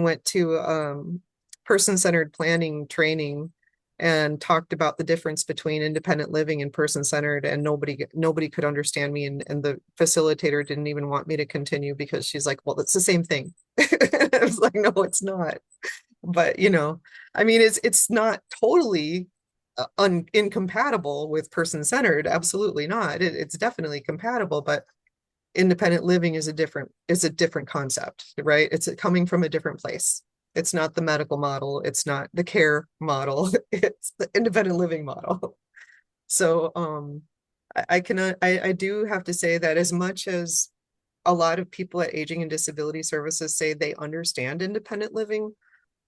went to person-centered planning training and talked about the difference between independent living and person-centered, and nobody could understand me, and the facilitator didn't even want me to continue because she's like, well, it's the same thing. I was like, no, it's not. But I mean, it's not totally incompatible with person-centered. Absolutely not. It's definitely compatible, but independent living is a different concept, right? It's coming from a different place. It's not the medical model. It's not the care model. It's the independent living model. So I do have to say that as much as a lot of people at Aging and Disability Services say they understand independent living,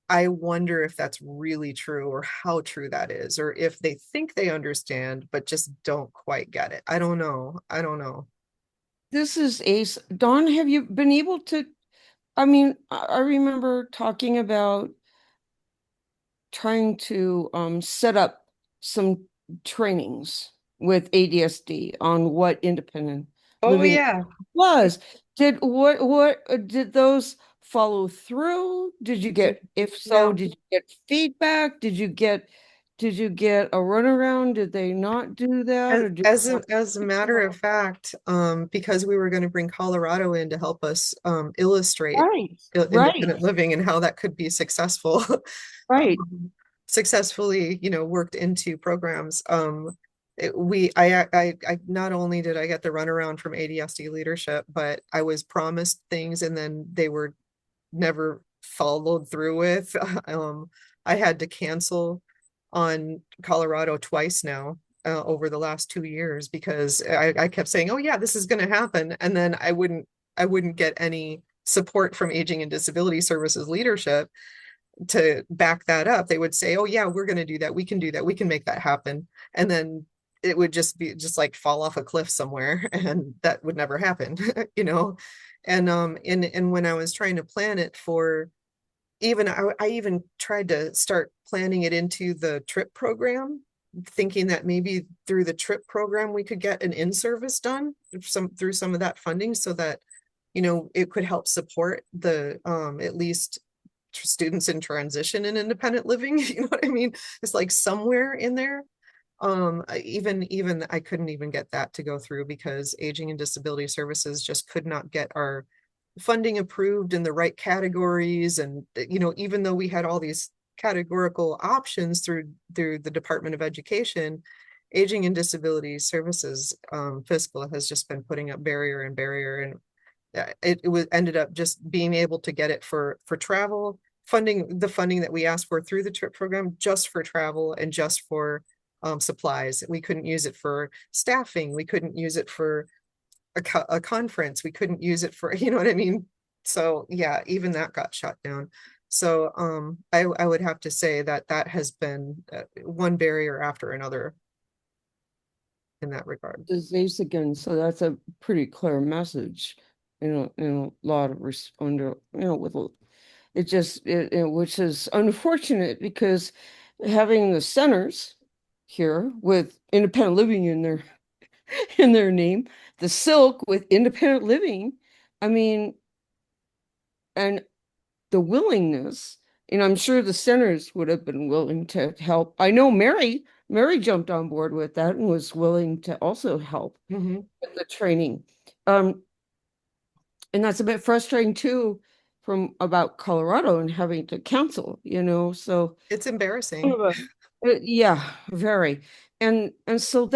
I wonder if that's really true, or how true that is, or if they think they understand but just don't quite get it. I don't know. I don't know. This is Ace. Dawn, have you been able to, I mean, I remember trying to set up some trainings with ADSD on what independent living yeah. was. Did those follow through? Did you get, if so, No. did you get feedback? Did you get a runaround? Did they not do that? Or did As a matter of fact, because we were going to bring Colorado in to help us illustrate right, independent living and how that could be successful, right. successfully, worked into programs. I not only did I get the runaround from ADSD leadership, but I was promised things and then they were never followed through with. I had to cancel on Colorado twice now over the last 2 years because I kept saying, "Oh yeah, this is going to happen," and then I wouldn't get any support from Aging and Disability Services leadership to back that up. They would say, "Oh yeah, we're going to do that. We can do that. We can make that happen," and then it would just like fall off a cliff somewhere, and that would never happen, you know. And when I was trying to plan it for I even tried to start planning it into the trip program, thinking that maybe through the trip program we could get an in-service done through some of that funding so that it could help support the at least students in transition and independent living. You know what I mean? It's like somewhere in there. Even I couldn't even get that to go through because Aging and Disability Services just could not get our funding approved in the right categories. And even though we had all these categorical options through the Department of Education, Aging and Disability Services fiscal has just been putting up barrier and barrier, and it was ended up just being able to get it for travel funding, the funding that we asked for through the trip program, just for travel and just for supplies. We couldn't use it for staffing. We couldn't use it for a conference. We couldn't use it for, you know what I mean? So yeah, even that got shut down. So I would have to say that that has been one barrier after another in that regard. Disease again, so that's a pretty clear message, in a lot of under, with which is unfortunate because having the centers here with independent living in their in their name, the silk with independent living, I mean, and the willingness, and I'm sure the centers would have been willing to help. I know Mary jumped on board with that and was willing to also help Mm-hmm. with the training. And that's a bit frustrating too from about Colorado and having to cancel, so It's embarrassing. yeah, very. And so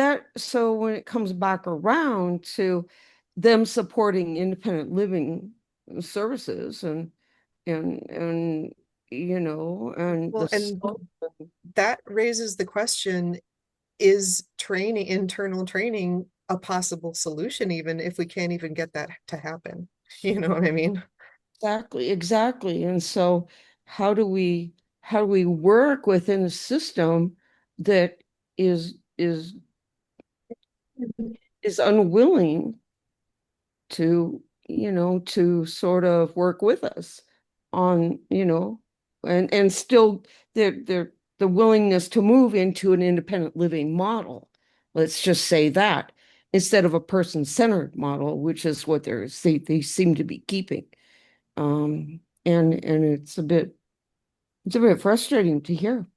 when it comes back around to them supporting independent living services and and Well, and that raises the question, is internal training a possible solution, even if we can't even get that to happen? You know what I mean? exactly. And so how do we work within a system that is is is unwilling to sort of work with us on, and still the willingness to move into an independent living model. Let's just say that instead of a person-centered model, which is what they seem to be keeping. And it's a bit frustrating to hear.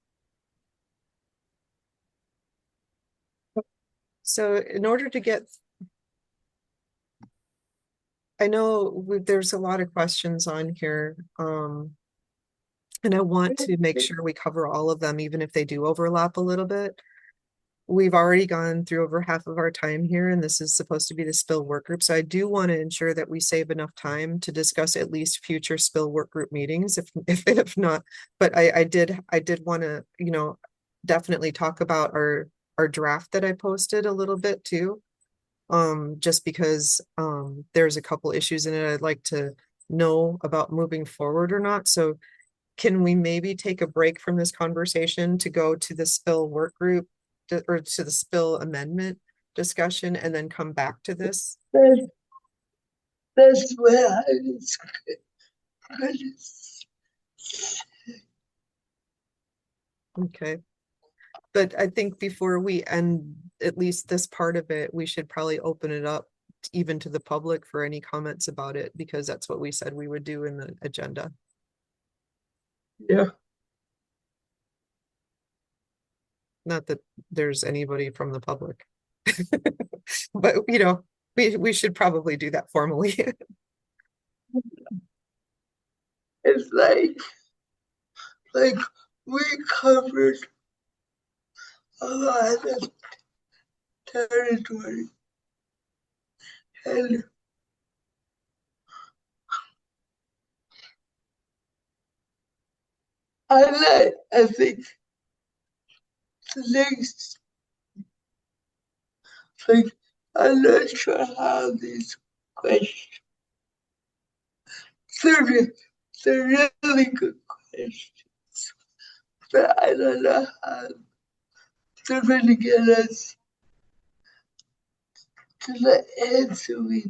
So in order to get, I know there's a lot of questions on here, and I want to make sure we cover all of them, even if they do overlap a little bit. We've already gone through over half of our time here, and this is supposed to be the SPIL work group. So I do want to ensure that we save enough time to discuss at least future SPIL work group meetings, if not. But I did want to, definitely talk about our draft that I posted a little bit too. Just because there's a couple issues in it I'd like to know about moving forward or not. So can we maybe take a break from this conversation to go to the SPIL work group or to the SPIL amendment discussion and then come back to this? That's what I was gonna say. Okay. But I think before we end at least this part of it, we should probably open it up even to the public for any comments about it, because that's what we said we would do in the agenda. Yeah. Not that there's anybody from the public. But you know, we should probably do that formally. It's like we covered a lot of territory, and I think the next, like, I'm not sure how these questions, they're, they're really good questions, but I don't know how they're going to get us to the answer we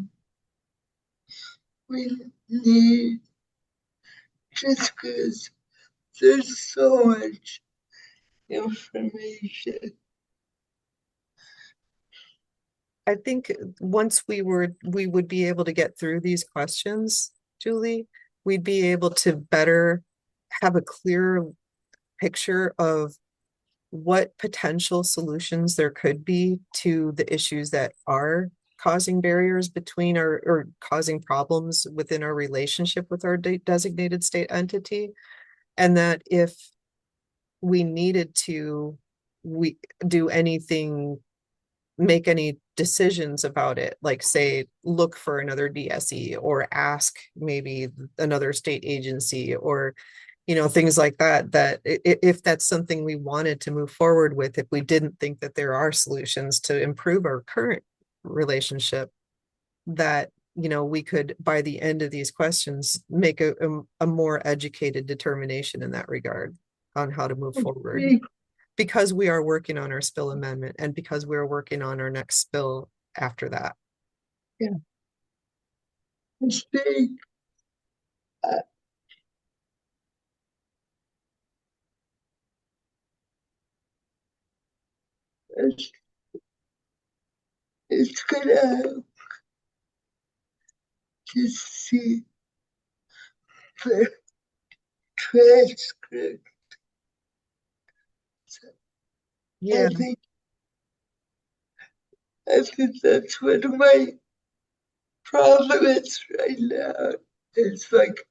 need, just because there's so much information. I think once we would be able to get through these questions, Julie, we'd be able to better have a clearer picture of what potential solutions there could be to the issues that are causing barriers between or causing problems within our relationship with our designated state entity. And that if we needed to, we do anything, make any decisions about it, like say, look for another DSE or ask maybe another state agency or, you know, things like that, that if that's something we wanted to move forward with, if we didn't think that there are solutions to improve our current relationship, that, you know, we could, by the end of these questions, make a more educated determination in that regard on how to move forward. Because we are working on our SPIL amendment and because we're working on our next SPIL after that. Yeah. Mistake. It's gonna just see the transcript. Yeah. I think that's one of my problems right now. It's like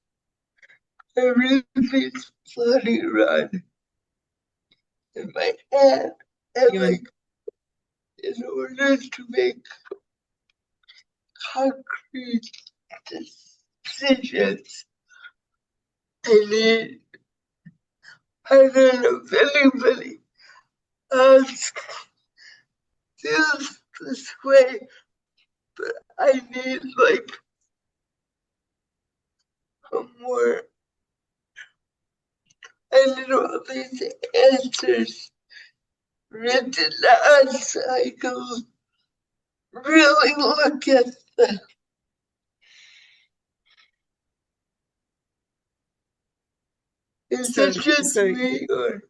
everything's floating around in my head. And like, in order to make concrete decisions, I don't know if anybody else feels this way, but I need like a more, I need all these answers written out so I can really look at them. Is it just me or?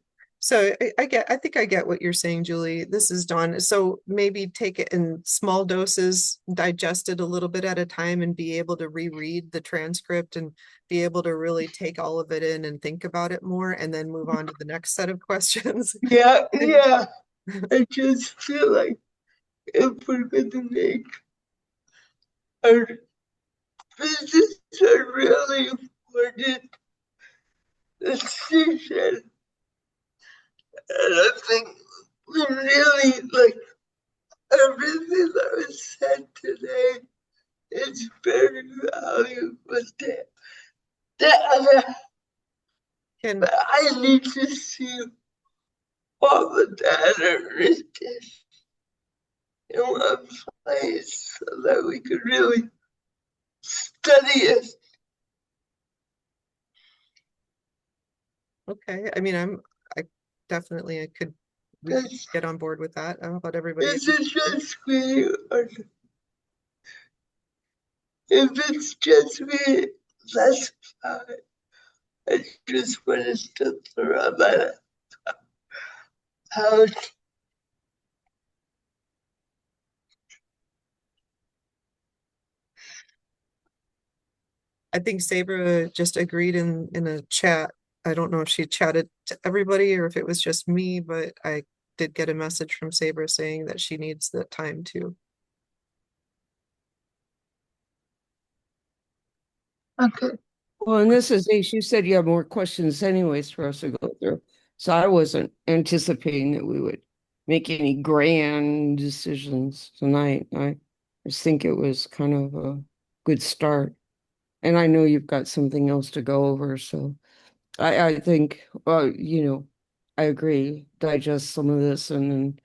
So I think I get what you're saying, Julie. This is Dawn. So maybe take it in small doses, digest it a little bit at a time, and be able to reread the transcript and be able to really take all of it in and think about it more, and then move on to the next set of questions. Yeah. I just feel like if we're going to make our business a really important decision, and I think we really like everything that was said today is very valuable data. But I need to see all the data written in one place so that we could really study it. Okay, I mean, I definitely, I could get on board with that. How about everybody? Is it just me, or if it's just me, that's fine. I just wanted to throw that out. How I think Sabra just agreed in a chat. I don't know if she chatted to everybody or if it was just me, but I did get a message from Sabra saying that she needs the time too. okay. Well, and this is Ace. You said you have more questions anyways for us to go through. So I wasn't anticipating that we would make any grand decisions tonight. I just think it was kind of a good start. And I know you've got something else to go over, so I think I agree. Digest some of this and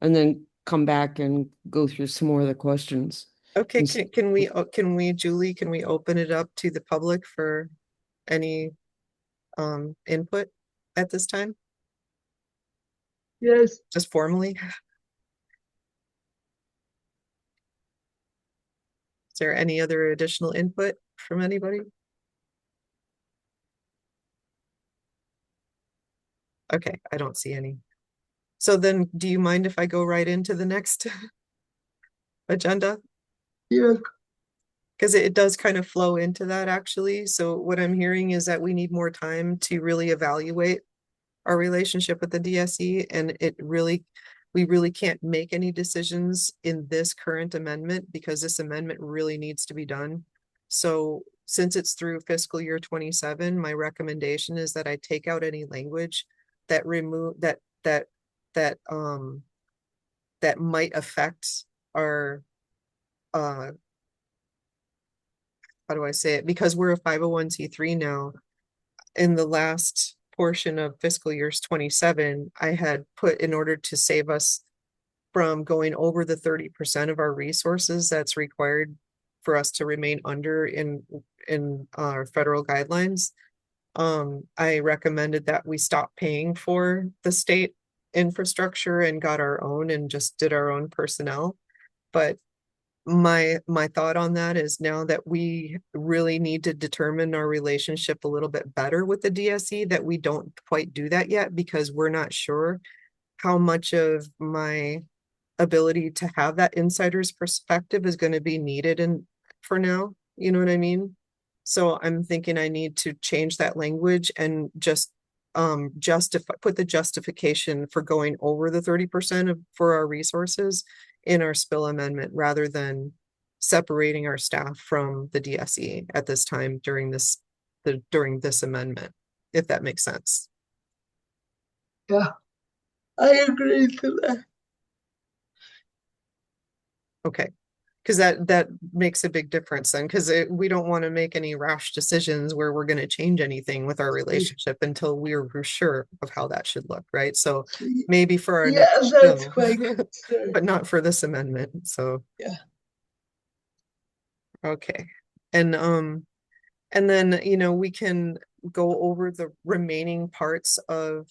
then come back and go through some more of the questions. Okay, And can we, Julie, can we open it up to the public for any input at this time? Yes. Just formally? Is there any other additional input from anybody? Okay, I don't see any. So then do you mind if I go right into the next agenda? Yeah. Because it does kind of flow into that actually. So what I'm hearing is that we need more time to really evaluate our relationship with the DSE, and we really can't make any decisions in this current amendment because this amendment really needs to be done. So since it's through fiscal year 27, my recommendation is that I take out any language that remove that that might affect our how do I say it? Because we're a 501c3 now, in the last portion of fiscal years 27, I had put in order to save us from going over the 30% of our resources that's required for us to remain under in our federal guidelines. I recommended that we stop paying for the state infrastructure and got our own and just did our own personnel. But my thought on that is now that we really need to determine our relationship a little bit better with the DSE, that we don't quite do that yet because we're not sure how much of my ability to have that insider's perspective is going to be needed and for now, you know what I mean? So I'm thinking I need to change that language and just justify, put the justification for going over the 30% of for our resources in our spill amendment rather than separating our staff from the DSE at this time during this amendment, if that makes sense. Yeah. I agree to that. Okay, because that makes a big difference then, because we don't want to make any rash decisions where we're going to change anything with our relationship until we're sure of how that should look, right? So maybe for our Yeah, next that's bill, my concern. but not for this amendment. So Yeah. okay, and then we can go over the remaining parts of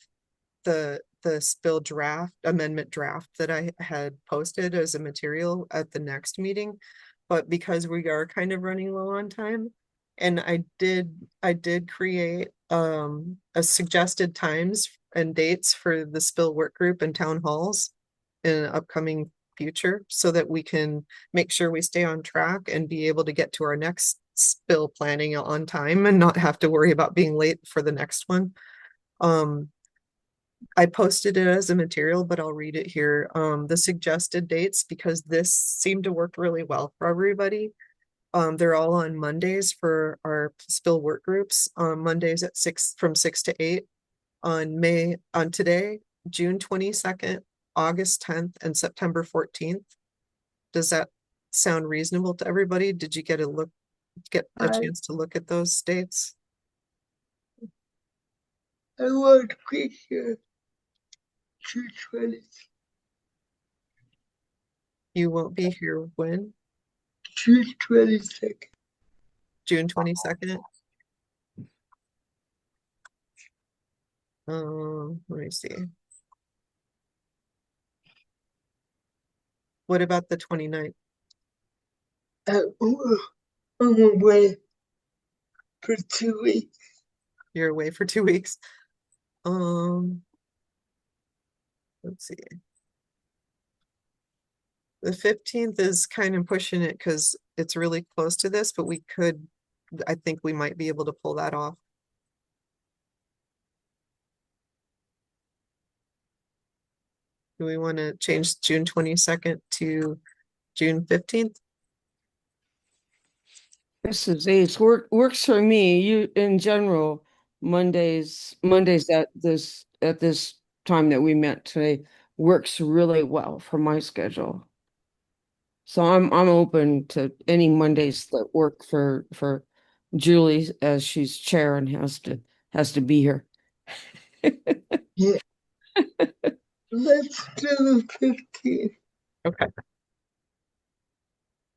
the spill draft amendment draft that I had posted as a material at the next meeting. But because we are kind of running low on time, and I did create a suggested times and dates for the spill work group and town halls in an upcoming future so that we can make sure we stay on track and be able to get to our next spill planning on time and not have to worry about being late for the next one. I posted it as a material, but I'll read it here. The suggested dates, because this seemed to work really well for everybody. They're all on Mondays for our spill work groups. Mondays at 6 from 6 to 8 on today, June 22nd, August 10th, and September 14th. Does that sound reasonable to everybody? Did you get a chance to look at those dates? I want to be here. 220. You won't be here when? June 22nd. June 22nd? Let me see. What about the 29th? I'm away for 2 weeks. You're away for 2 weeks. let's see. The 15th is kind of pushing it because it's really close to this, but I think we might be able to pull that off. Do we want to change June 22nd to June 15th? This is Ace. Works for me. You in general, Mondays at this time that we met today works really well for my schedule. So I'm open to any Mondays that work for Julie as she's chair and has to be here. Yeah. Let's do the 15th. Okay.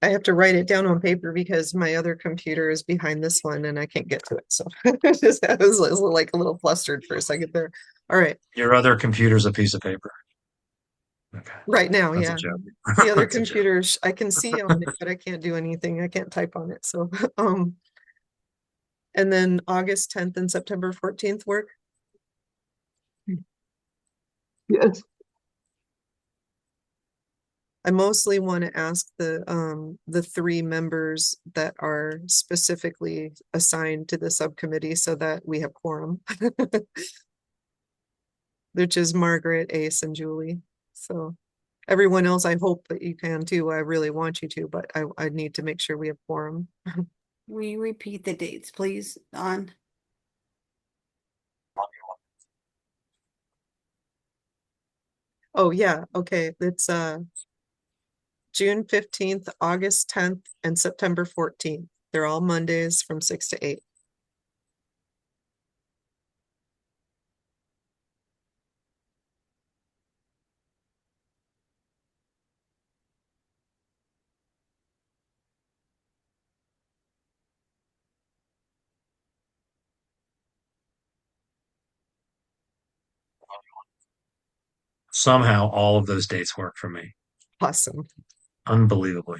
I have to write it down on paper because my other computer is behind this one and I can't get to it. So I was like a little flustered for a second there. All right. Your other computer's a piece of paper. Okay. Right now, That's a yeah. joke. The other That's a joke. computer, I can see on it, but I can't do anything. I can't type on it. So, and then August 10th and September 14th work. Yes. I mostly want to ask the three members that are specifically assigned to the subcommittee so that we have quorum. Which is Margaret, Ace, and Julie. So everyone else, I hope that you can too. I really want you to, but I need to make sure we have quorum. Will you repeat the dates, please, Dawn? Oh yeah, okay. It's June 15th, August 10th, and September 14th. They're all Mondays from 6 to 8. Somehow all of those dates work for me. Awesome. Unbelievably.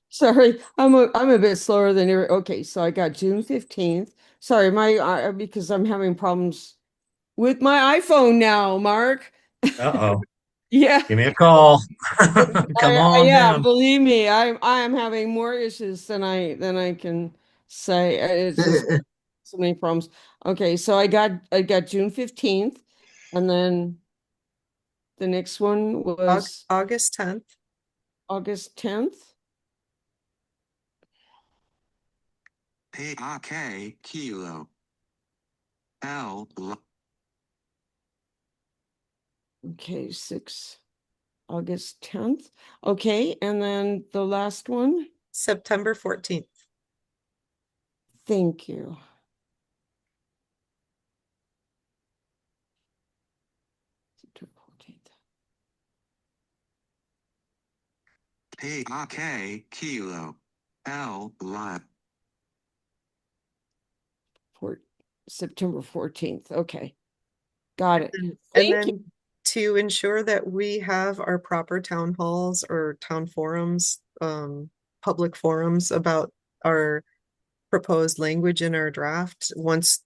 Sorry, I'm a bit slower than you. Okay, so I got June 15th. Sorry, because I'm having problems with my iPhone now, Mark. Uh-oh. Yeah. Give me a call. Come on Yeah, down. believe me, I am having more issues than I can say. It's just so many problems. Okay, so I got June 15th, and then the next one was August 10th. August 10th. PRK Kilo L. Okay, August 10th. Okay, and then the last one. September 14th. Thank you. September 14th. PRK Kilo L. September 14th. Okay. Got it. And Thank you. then to ensure that we have our proper town halls or town forums, public forums about our proposed language in our draft, once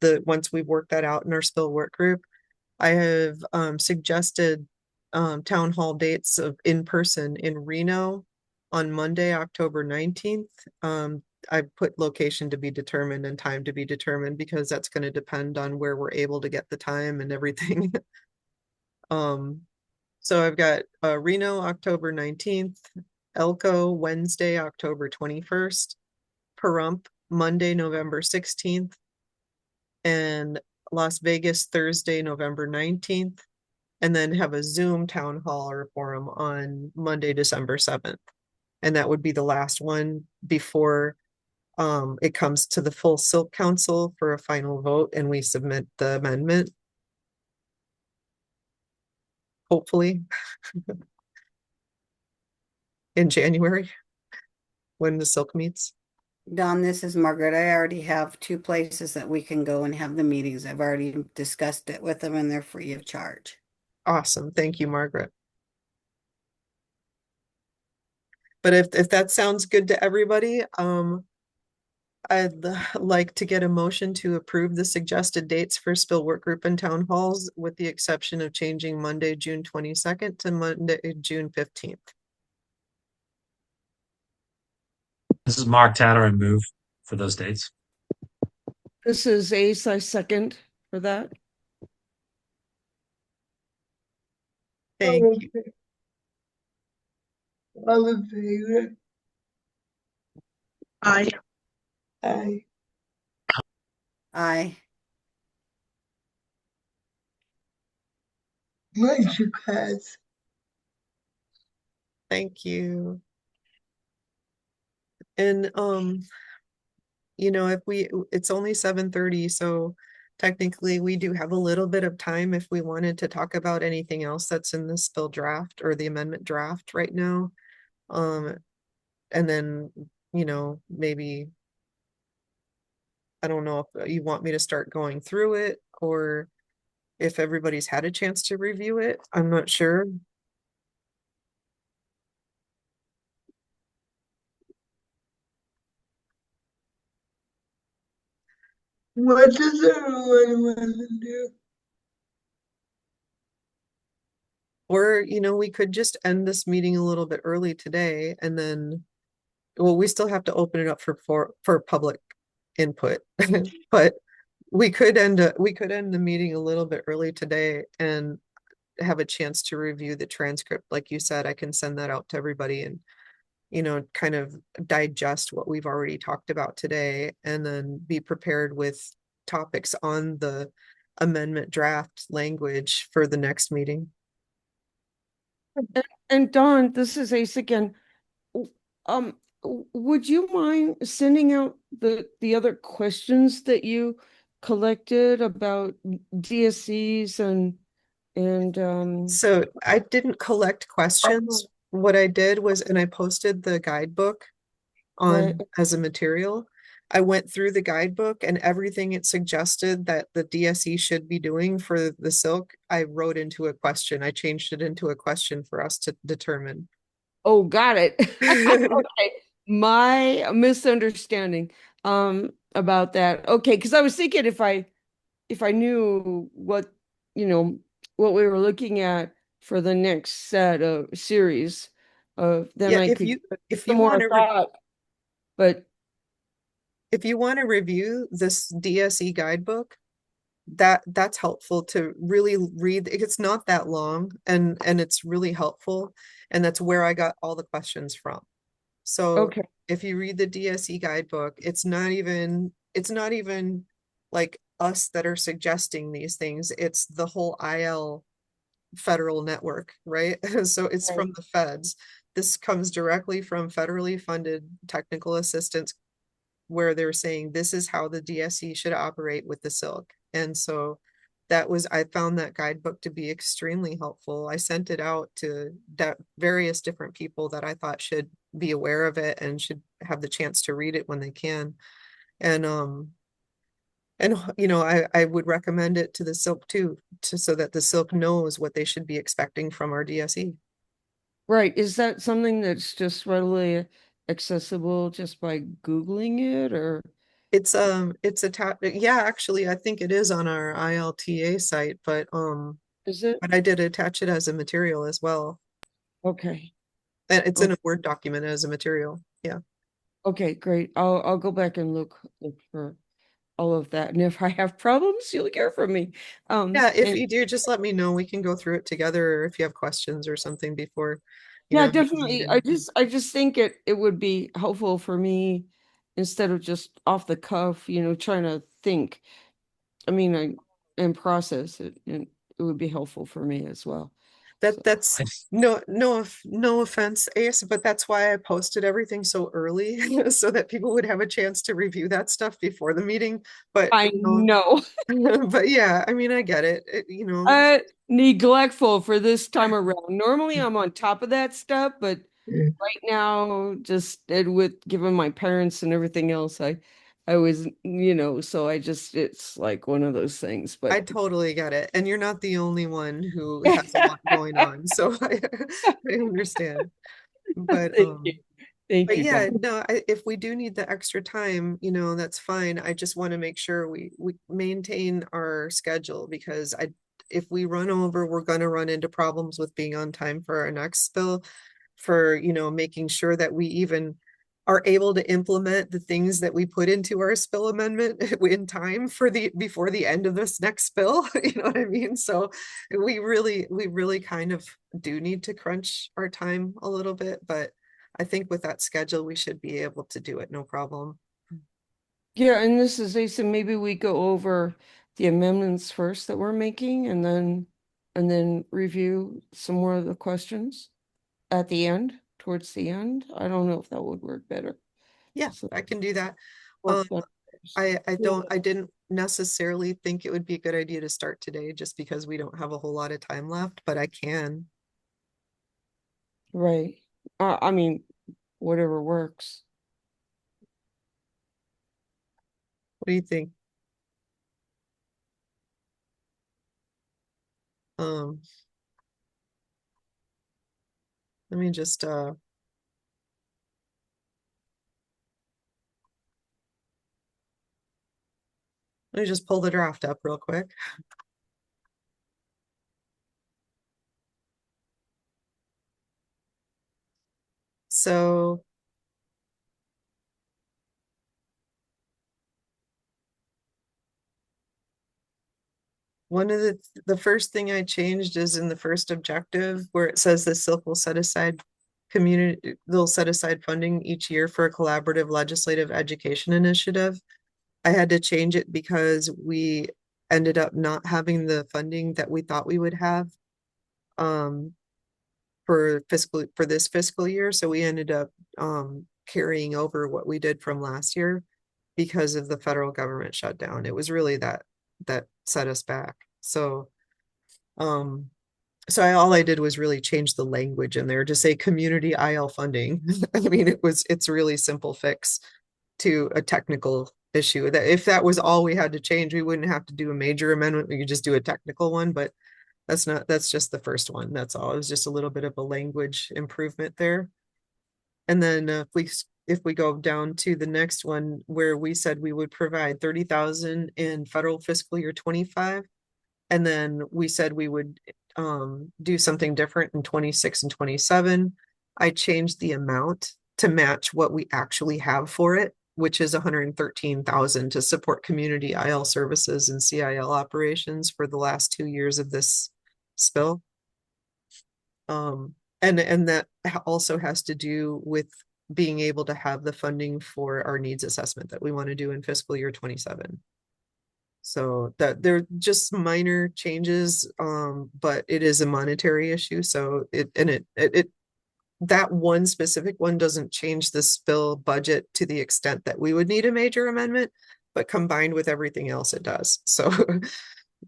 we've worked that out in our SPIL work group, I have suggested town hall dates of in person in Reno on Monday, October 19th. I put location to be determined and time to be determined because that's going to depend on where we're able to get the time and everything. So I've got Reno, October 19th, Elko, Wednesday, October 21st, Pahrump, Monday, November 16th, and Las Vegas, Thursday, November 19th, and then have a Zoom town hall or forum on Monday, December 7th. And that would be the last one before it comes to the full Silk Council for a final vote and we submit the amendment. Hopefully in January when the Silk meets. Dawn, this is Margaret. I already have 2 places that we can go and have the meetings. I've already discussed it with them and they're free of charge. Awesome. Thank you, Margaret. But if that sounds good to everybody, I'd like to get a motion to approve the suggested dates for SPIL work group and town halls, with the exception of changing Monday, June 22nd to Monday, June 15th. This is Mark Tatter. I move for those dates. This is Ace, I second for that. Thank you. All in favor? Aye. Aye. Aye. Motion carries. Thank you. And you know, it's only 7:30, so technically we do have a little bit of time if we wanted to talk about anything else that's in the spill draft or the amendment draft right now. And then, you know, maybe I don't know if you want me to start going through it or if everybody's had a chance to review it. I'm not sure. What does everyone want to do? Or, you know, we could just end this meeting a little bit early today and then, well, we still have to open it up for public input. But we could end the meeting a little bit early today and have a chance to review the transcript. Like you said, I can send that out to everybody and, you know, kind of digest what we've already talked about today and then be prepared with topics on the amendment draft language for the next meeting. And Dawn, this is Ace again. Um, would you mind sending out the other questions that you collected about DSCs and So I didn't collect questions. What I did was, and I posted the guidebook right? on as a material. I went through the guidebook and everything it suggested that the DSE should be doing for the silk, I wrote into a question. I changed it into a question for us to determine. Oh, got it. Okay. My misunderstanding about that. Okay, because I was thinking if I knew what, you know, what we were looking at for the next set of series of, then Yeah, I if could you put if some you more want to thought. But if you want to review this DSE guidebook, that's helpful to really read. It's not that long and it's really helpful. And that's where I got all the questions from. So okay, if you read the DSE guidebook, it's not even like us that are suggesting these things. It's the whole IL federal network, right? So it's from right. the feds. This comes directly from federally funded technical assistance where they're saying this is how the DSE should operate with the silk. And so I found that guidebook to be extremely helpful. I sent it out to various different people that I thought should be aware of it and should have the chance to read it when they can. And you know, I would recommend it to the silk too, so that the silk knows what they should be expecting from our DSE. Right. Is that something that's just readily accessible just by Googling it, or It's a yeah, actually I think it is on our ILTA site, is it? but I did attach it as a material as well. Okay. And it's in Okay. a Word document as a material. Yeah. Okay, great. I'll go back and look for all of that. And if I have problems, you'll hear from me. Yeah, if And you do, just let me know. We can go through it together or if you have questions or something before, yeah, the definitely. meeting. I just think it would be helpful for me instead of just off the cuff, trying to think. I mean, and process it, and it would be helpful for me as well. So That's no offense, Ace, but that's why I posted everything so early so that people would have a chance to review that stuff before the meeting. But I know. but yeah, I mean, I get it. Neglectful for this time around. Normally I'm on top of that stuff, but right now, just with given my parents and everything else, I was, so it's like one of those things. I But totally get it. And you're not the only one who has a lot going on. So I understand. But thank you. Thank But you, yeah, Dawn. no, if we do need the extra time, that's fine. I just want to make sure we maintain our schedule, because if we run over, we're going to run into problems with being on time for our next spill, for, making sure that we even are able to implement the things that we put into our spill amendment in time for before the end of this next spill. You know what I mean? So we really kind of do need to crunch our time a little bit, but I think with that schedule, we should be able to do it, no problem. Yeah, and this is Asa, maybe we go over the amendments first that we're making and then review some more of the questions at the end, towards the end. I don't know if that would work better. Yeah, So I can do that. work better. I didn't necessarily think it would be a good idea to start today, just because we don't have a whole lot of time left, but I can. Right. I mean, whatever works. What do you think? Um, let me just pull the draft up real quick. So one of the first thing I changed is in the first objective, where it says the silk will set aside they'll set aside funding each year for a collaborative legislative education initiative. I had to change it because we ended up not having the funding that we thought we would have um for this fiscal year. So we ended up carrying over what we did from last year because of the federal government shutdown. It was really that set us back. Um all I did was really change the language in there to say community IL funding. I mean, it's really simple fix to a technical issue. That if that was all we had to change, we wouldn't have to do a major amendment. We could just do a technical one, but that's just the first one. That's all. It was just a little bit of a language improvement there. And then if we go down to the next one, where we said we would provide 30,000 in federal fiscal year 25, and then we said we would do something different in 26 and 27. I changed the amount to match what we actually have for it, which is 113,000 to support community IL services and CIL operations for the last 2 years of this spill. And that also has to do with being able to have the funding for our needs assessment that we want to do in fiscal year 27. So that they're just minor changes, but it is a monetary issue. So that one specific one doesn't change the spill budget to the extent that we would need a major amendment, but combined with everything else, it does. So,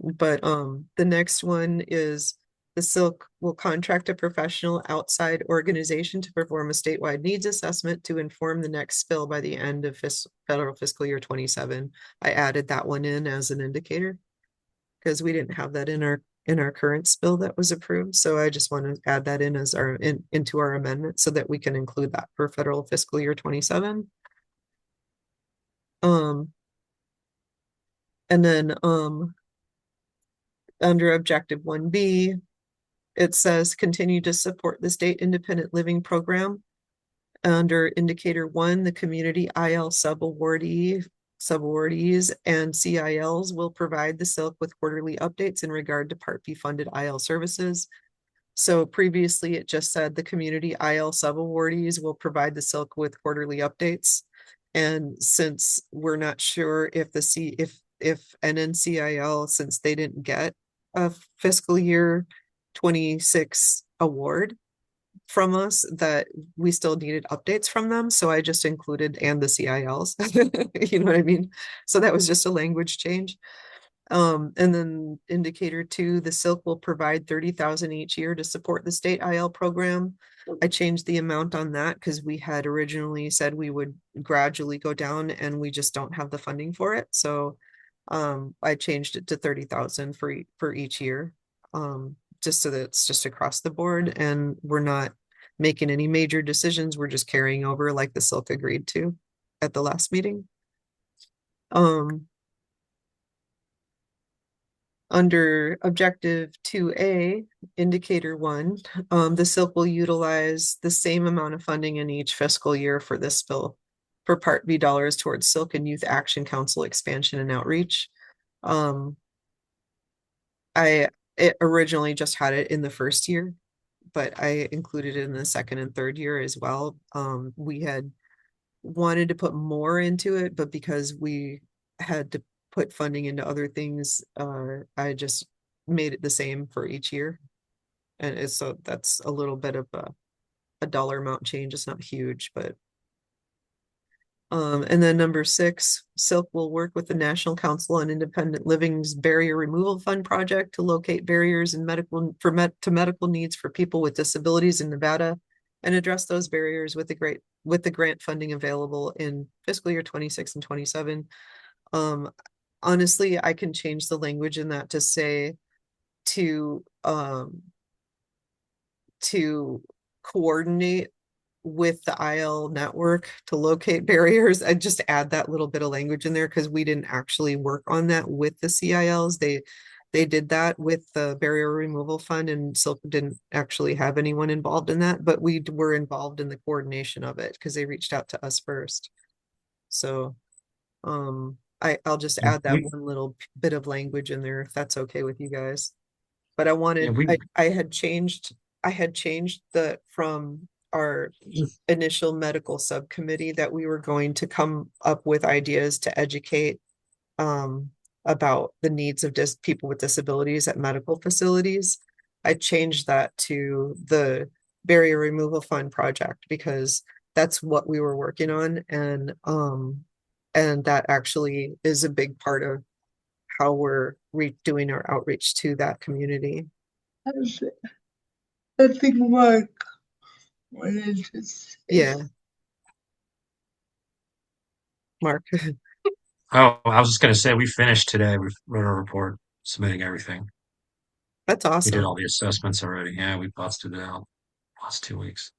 but the next one is the Silk will contract a professional outside organization to perform a statewide needs assessment to inform the next spill by the end of federal fiscal year 27. I added that one in as an indicator because we didn't have that in our current spill that was approved. So I just want to add that in as into our amendment so that we can include that for federal fiscal year 27. And then under objective 1B, it says continue to support the state independent living program. Under indicator 1, the community IL subawardees and CILs will provide the SILC with quarterly updates in regard to Part B funded IL services. So previously it just said the community IL subawardees will provide the SILC with quarterly updates. And since we're not sure if NNCIL, since they didn't get a fiscal year 26 award from us, that we still needed updates from them. So I just included and the CILs. You know what I mean? So that was just a language change. And then indicator 2, the Silk will provide 30,000 each year to support the state IL program. I changed the amount on that because we had originally said we would gradually go down and we just don't have the funding for it. So I changed it to 30,000 for each year. Just so that it's just across the board and we're not making any major decisions. We're just carrying over like the Silk agreed to at the last meeting. Under objective 2A, indicator 1, the Silk will utilize the same amount of funding in each fiscal year for this bill for Part B dollars towards Silk and Youth Action Council expansion and outreach. It originally just had it in the first year, but I included it in the second and third year as well. We had wanted to put more into it, but because we had to put funding into other things, I just made it the same for each year. And so that's a little bit of a dollar amount change. It's not huge, but and then number 6, Silk will work with the National Council on Independent Living's Barrier Removal Fund project to locate barriers in medical needs for people with disabilities in Nevada and address those barriers with the grant funding available in fiscal year 26 and 27. Honestly, I can change the language in that to say to coordinate with the IL network to locate barriers. I just add that little bit of language in there because we didn't actually work on that with the CILs. They did that with the barrier removal fund, and Silk didn't actually have anyone involved in that, but we were involved in the coordination of it because they reached out to us first. So I'll just add that one little bit of language in there if that's okay with you guys. But I had changed the from our initial medical subcommittee that we were going to come up with ideas to educate about the needs of people with disabilities at medical facilities. I changed that to the barrier removal fund project because that's what we were working on, and that actually is a big part of how we're doing our outreach to that community. I think Mark wanted to say. Yeah. Mark. Oh, I was just going to say we finished today. We wrote a report submitting everything. That's awesome. We did all the assessments already. Yeah, we busted it out last 2 weeks.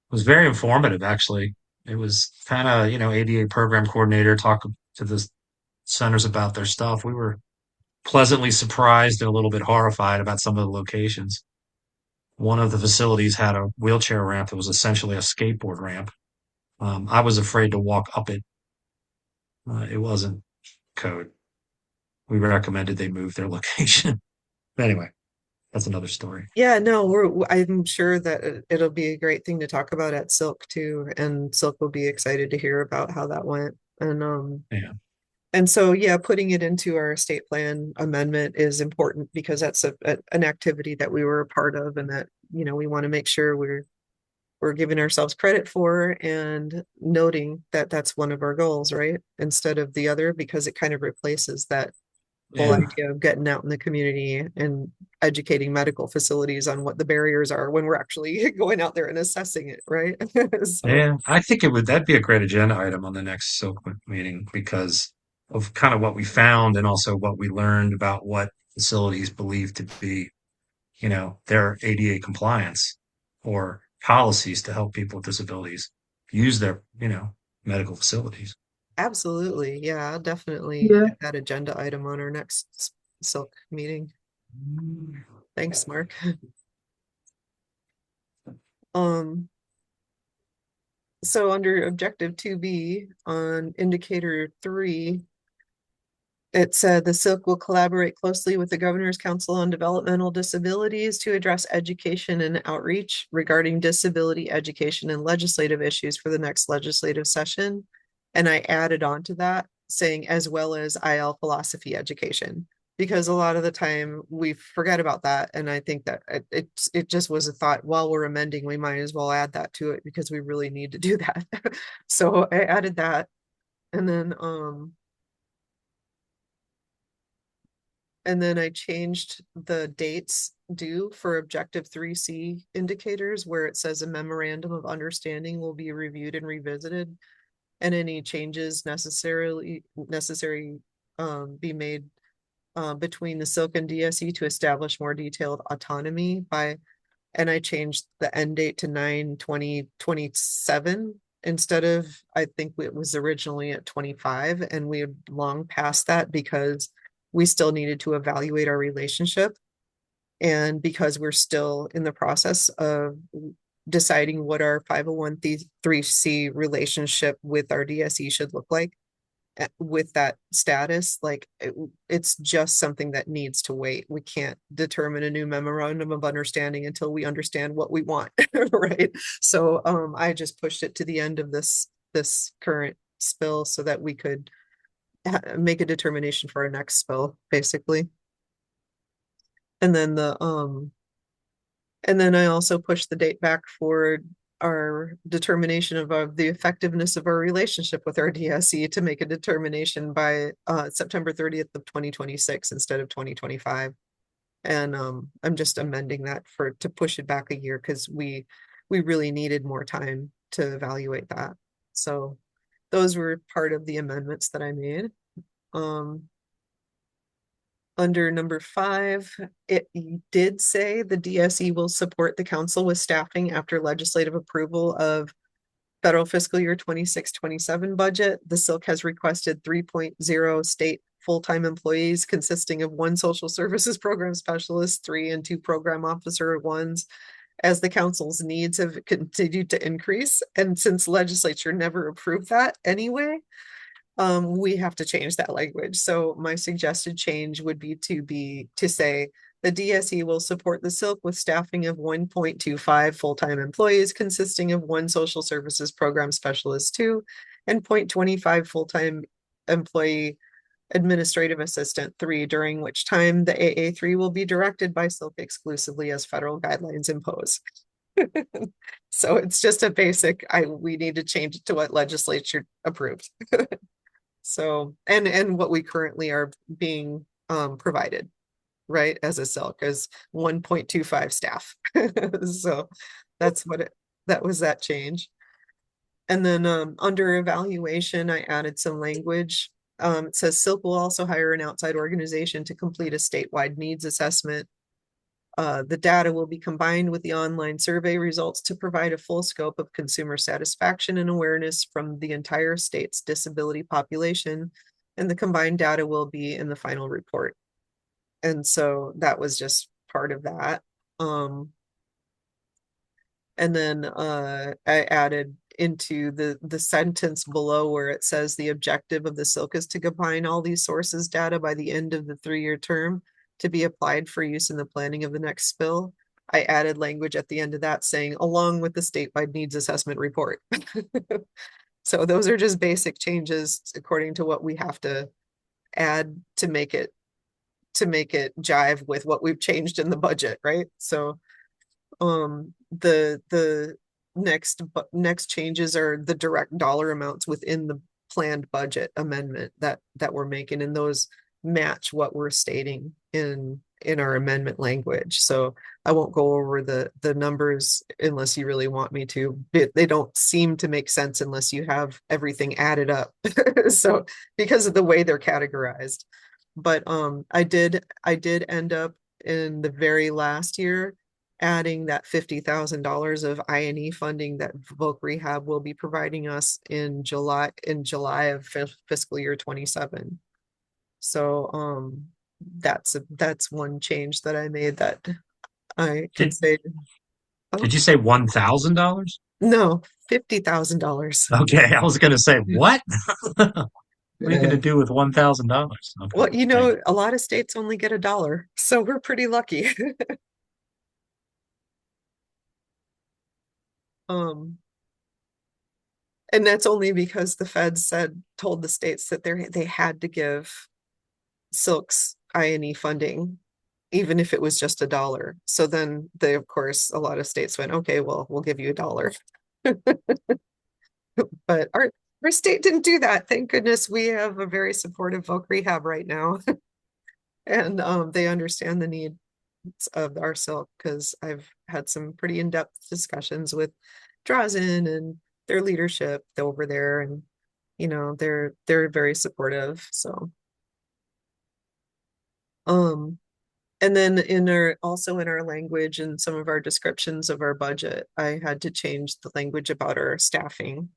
It was very informative, actually. It was kind of, ADA program coordinator talk to the centers about their stuff. We were pleasantly surprised and a little bit horrified about some of the locations. One of the facilities had a wheelchair ramp that was essentially a skateboard ramp. I was afraid to walk up it. It wasn't code. We recommended they move their location. But anyway, that's another story. Yeah, no, I'm sure that it'll be a great thing to talk about at Silk too, and Silk will be excited to hear about how that went. And Yeah. And so, yeah, putting it into our estate plan amendment is important because that's an activity that we were a part of, and that, we want to make sure we're giving ourselves credit for and noting that that's one of our goals, right? Instead of the other, because it kind of replaces that whole idea of getting out in the community and educating medical facilities on what the barriers are when we're actually going out there and assessing it, right? So, Yeah, I think that'd be a great agenda item on the next Silk meeting because of kind of what we found and also what we learned about what facilities believe to be, their ADA compliance or policies to help people with disabilities use their, medical facilities. absolutely. Yeah, I'll definitely Yeah. get that agenda item on our next Silk meeting. Thanks, Mark. So under objective 2B on indicator 3, it said the Silk will collaborate closely with the Governor's Council on Developmental Disabilities to address education and outreach regarding disability education and legislative issues for the next legislative session. And I added on to that saying as well as IL philosophy education, because a lot of the time we forget about that. And I think that it just was a thought while we're amending, we might as well add that to it because we really need to do that. So I added that. And then I changed the dates due for objective 3C indicators where it says a memorandum of understanding will be reviewed and revisited, and any changes necessary be made between the Silk and DSE to establish more detailed autonomy by and I changed the end date to 9/20/27 instead of, I think it was originally at 25, and we had long passed that because we still needed to evaluate our relationship. And because we're still in the process of deciding what our 501(c)(3) relationship with our DSE should look like with that status, like it's just something that needs to wait. We can't determine a new memorandum of understanding until we understand what we want, right? So I just pushed it to the end of this current spill so that we could make a determination for our next spill, basically. And then I also pushed the date back for our determination of the effectiveness of our relationship with our DSE to make a determination by September 30th of 2026 instead of 2025. And I'm just amending that to push it back a year because we really needed more time to evaluate that. So those were part of the amendments that I made. Under number 5, it did say the DSE will support the council with staffing after legislative approval of federal fiscal year 26-27 budget. The Silk has requested 3.0 state full-time employees consisting of 1 social services program specialist, 3 and 2 program officer ones, as the council's needs have continued to increase. And since legislature never approved that anyway, we have to change that language. So my suggested change would be to say the DSE will support the Silk with staffing of 1.25 full-time employees consisting of 1 social services program specialist 2 and 0.25 full-time employee administrative assistant 3, during which time the AA3 will be directed by Silk exclusively as federal guidelines impose. So it's just a basic, we need to change it to what legislature approved. So, and what we currently are being provided, right, as a Silk is 1.25 staff. So that's that was that change. And then under evaluation, I added some language. It says Silk will also hire an outside organization to complete a statewide needs assessment. The data will be combined with the online survey results to provide a full scope of consumer satisfaction and awareness from the entire state's disability population, and the combined data will be in the final report. And so that was just part of that. And then I added into the sentence below where it says the objective of the Silk is to combine all these sources data by the end of the 3-year term to be applied for use in the planning of the next spill. I added language at the end of that saying, along with the statewide needs assessment report. So those are just basic changes according to what we have to add to make it jive with what we've changed in the budget, right? So the next changes are the direct dollar amounts within the planned budget amendment that we're making, and those match what we're stating in our amendment language. So I won't go over the numbers unless you really want me to. They don't seem to make sense unless you have everything added up. So because of the way they're categorized. But I did end up in the very last year adding that $50,000 of I&E funding that Voc Rehab will be providing us in July of fiscal year 27. So that's one change that I made that I can say. Did you say $1,000? No, $50,000. Okay, I was gonna say what? What are you gonna do with $1,000? Well, Okay, a lot of states only get $1, so we're pretty lucky. And that's only because the feds told the states that they had to give Silk's I&E funding, even if it was just $1. So then of course, a lot of states went, okay, well, we'll give you $1. But our state didn't do that. Thank goodness we have a very supportive Voc Rehab right now. And they understand the need of our Silk because I've had some pretty in-depth discussions with Drazen and their leadership over there, and they're very supportive. So And then also in our language and some of our descriptions of our budget, I had to change the language about our staffing.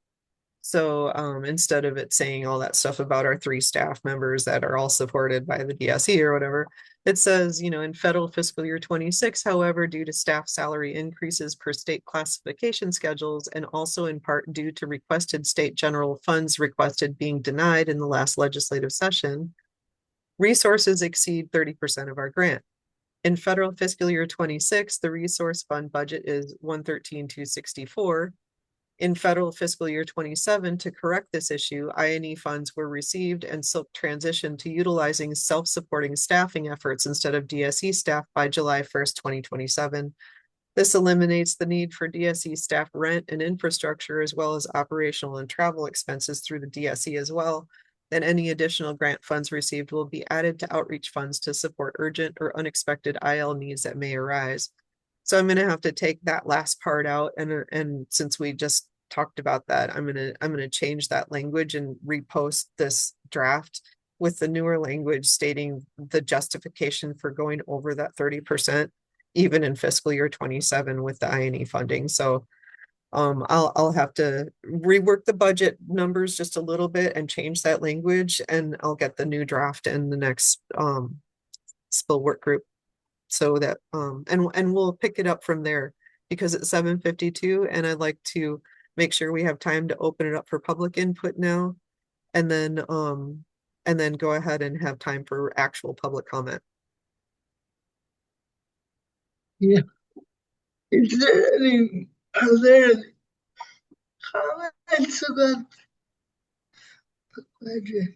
So instead of it saying all that stuff about our 3 staff members that are all supported by the DSE or whatever, it says, in federal fiscal year 26, however, due to staff salary increases per state classification schedules, and also in part due to requested state general funds requested being denied in the last legislative session, resources exceed 30% of our grant. In federal fiscal year 26, the resource fund budget is 113,264. In federal fiscal year 27, to correct this issue, I&E funds were received and Silk transitioned to utilizing self-supporting staffing efforts instead of DSE staff by July 1st, 2027. This eliminates the need for DSE staff rent and infrastructure, as well as operational and travel expenses through the DSE as well. Then any additional grant funds received will be added to outreach funds to support urgent or unexpected IL needs that may arise. So I'm gonna have to take that last part out, and since we just talked about that, I'm gonna change that language and repost this draft with the newer language stating the justification for going over that 30%, even in fiscal year 27 with the I&E funding. So I'll have to rework the budget numbers just a little bit and change that language, and I'll get the new draft in the next SPIL work group, so that and we'll pick it up from there, because it's 7:52 and I'd like to make sure we have time to open it up for public input now, and then go ahead and have time for actual public comment. Yeah. Are there any comments about the budget?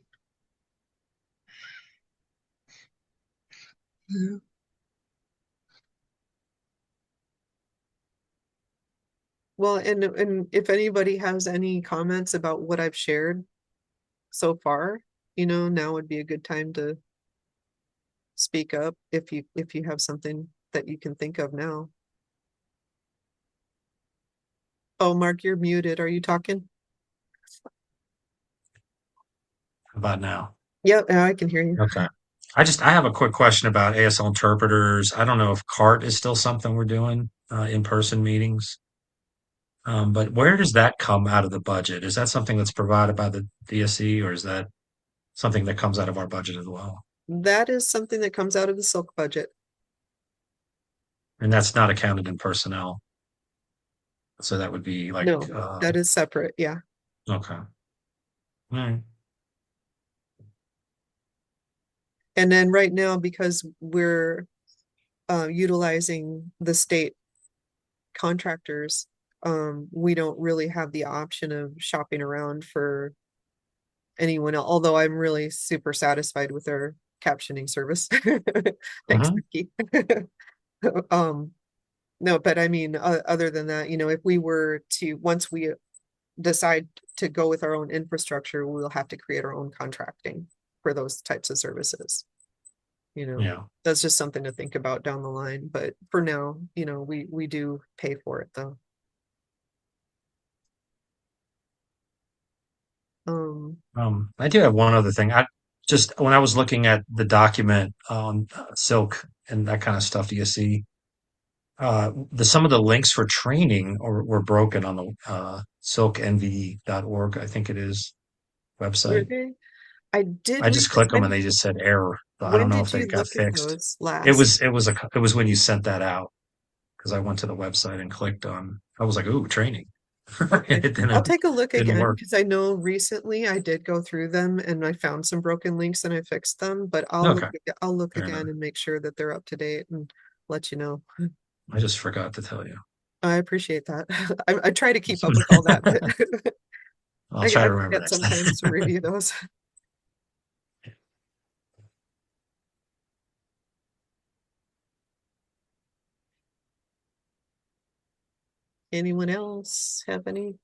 No. Well, and if anybody has any comments about what I've shared so far, now would be a good time to speak up if you have something that you can think of now. Oh, Mark, you're muted. Are you talking? How about now? Yep, yeah, I can hear you. Okay. I have a quick question about ASL interpreters. I don't know if CART is still something we're doing, in-person meetings. But where does that come out of the budget? Is that something that's provided by the DSE, or is that something that comes out of our budget as well? That is something that comes out of the Silk budget. And that's not accounted in personnel. So that would be like, No, that is separate. Yeah. okay. All right. And then right now, because we're utilizing the state contractors, we don't really have the option of shopping around for anyone else, although I'm really super satisfied with their captioning service. Thanks, Mhm. Nikki. No, but I mean, other than that, if we were to, once we decide to go with our own infrastructure, we'll have to create our own contracting for those types of services. Yeah. That's just something to think about down the line. But for now, we do pay for it though. I do have one other thing. I just, when I was looking at the document on Silk and that kind of stuff, do you see some of the links for training were broken on the silknve.org, I think it is, Were website. they? I did I read just it. clicked them and they just said error. So I When don't know if did they you got look at fixed. those It last? was it was when you sent that out, because I went to the website and clicked on. I was like, "Ooh, training." Okay. It I'll take a look didn't again, work. because I know recently I did go through them and I found some broken links and I fixed them, but Okay, I'll look fair enough. again and make sure that they're up to date and let you know. I just forgot to tell you. I appreciate that. I try to keep up with all that, but I'll I try to remember forget next time. sometimes to review those. Anyone else have anything?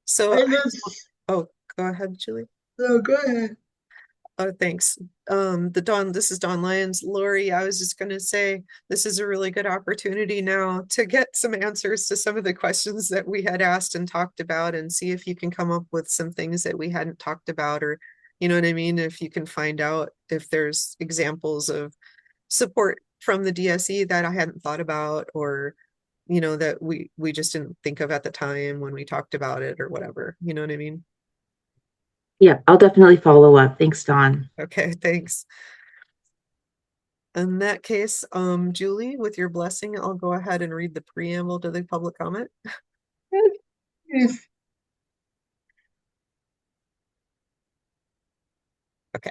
So I just, oh, go ahead, Julie. no, go ahead. Oh, thanks. This is Dawn Lyons. Lori, I was just gonna say, this is a really good opportunity now to get some answers to some of the questions that we had asked and talked about and see if you can come up with some things that we hadn't talked about, or, you know what I mean? If you can find out if there's examples of support from the DSE that I hadn't thought about, or, you know, that we just didn't think of at the time when we talked about it or whatever, you know what I mean? Yeah, I'll definitely follow up. Thanks, Dawn. Okay, thanks. In that case, Julie, with your blessing, I'll go ahead and read the preamble to the public comment. Yes. Okay.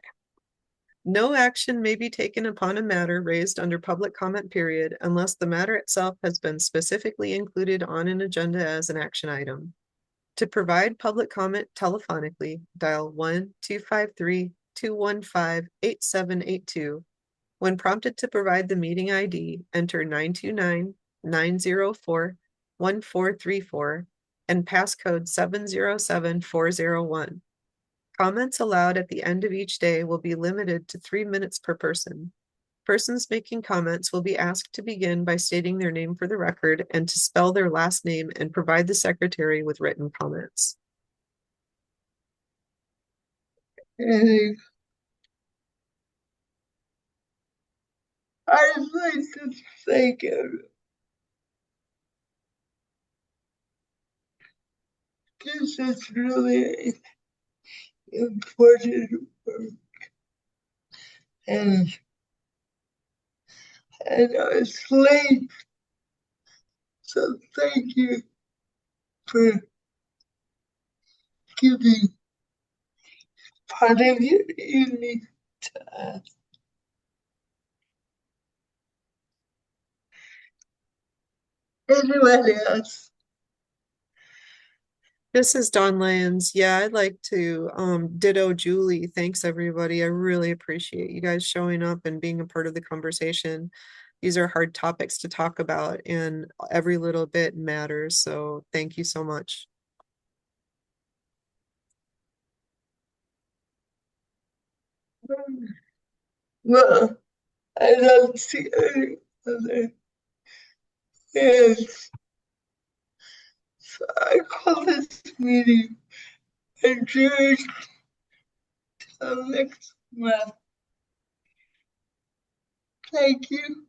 No action may be taken upon a matter raised under public comment period unless the matter itself has been specifically included on an agenda as an action item. To provide public comment telephonically, dial 1-253-215-8782. When prompted to provide the meeting ID, enter 929-904-1434 and passcode 707401. Comments allowed at the end of each day will be limited to 3 minutes per person. Persons making comments will be asked to begin by stating their name for the record and to spell their last name and provide the secretary with written comments. And I'd like to thank everyone. This is really important work. And I was late, so thank you for giving part of your evening to us. Anyone else? This is Dawn Lyons. Yeah, I'd like to ditto Julie. Thanks, everybody. I really appreciate you guys showing up and being a part of the conversation. These are hard topics to talk about, and every little bit matters. So thank you so much. Well, I don't see any other hands. So I call this meeting adjourned till next month. Thank you.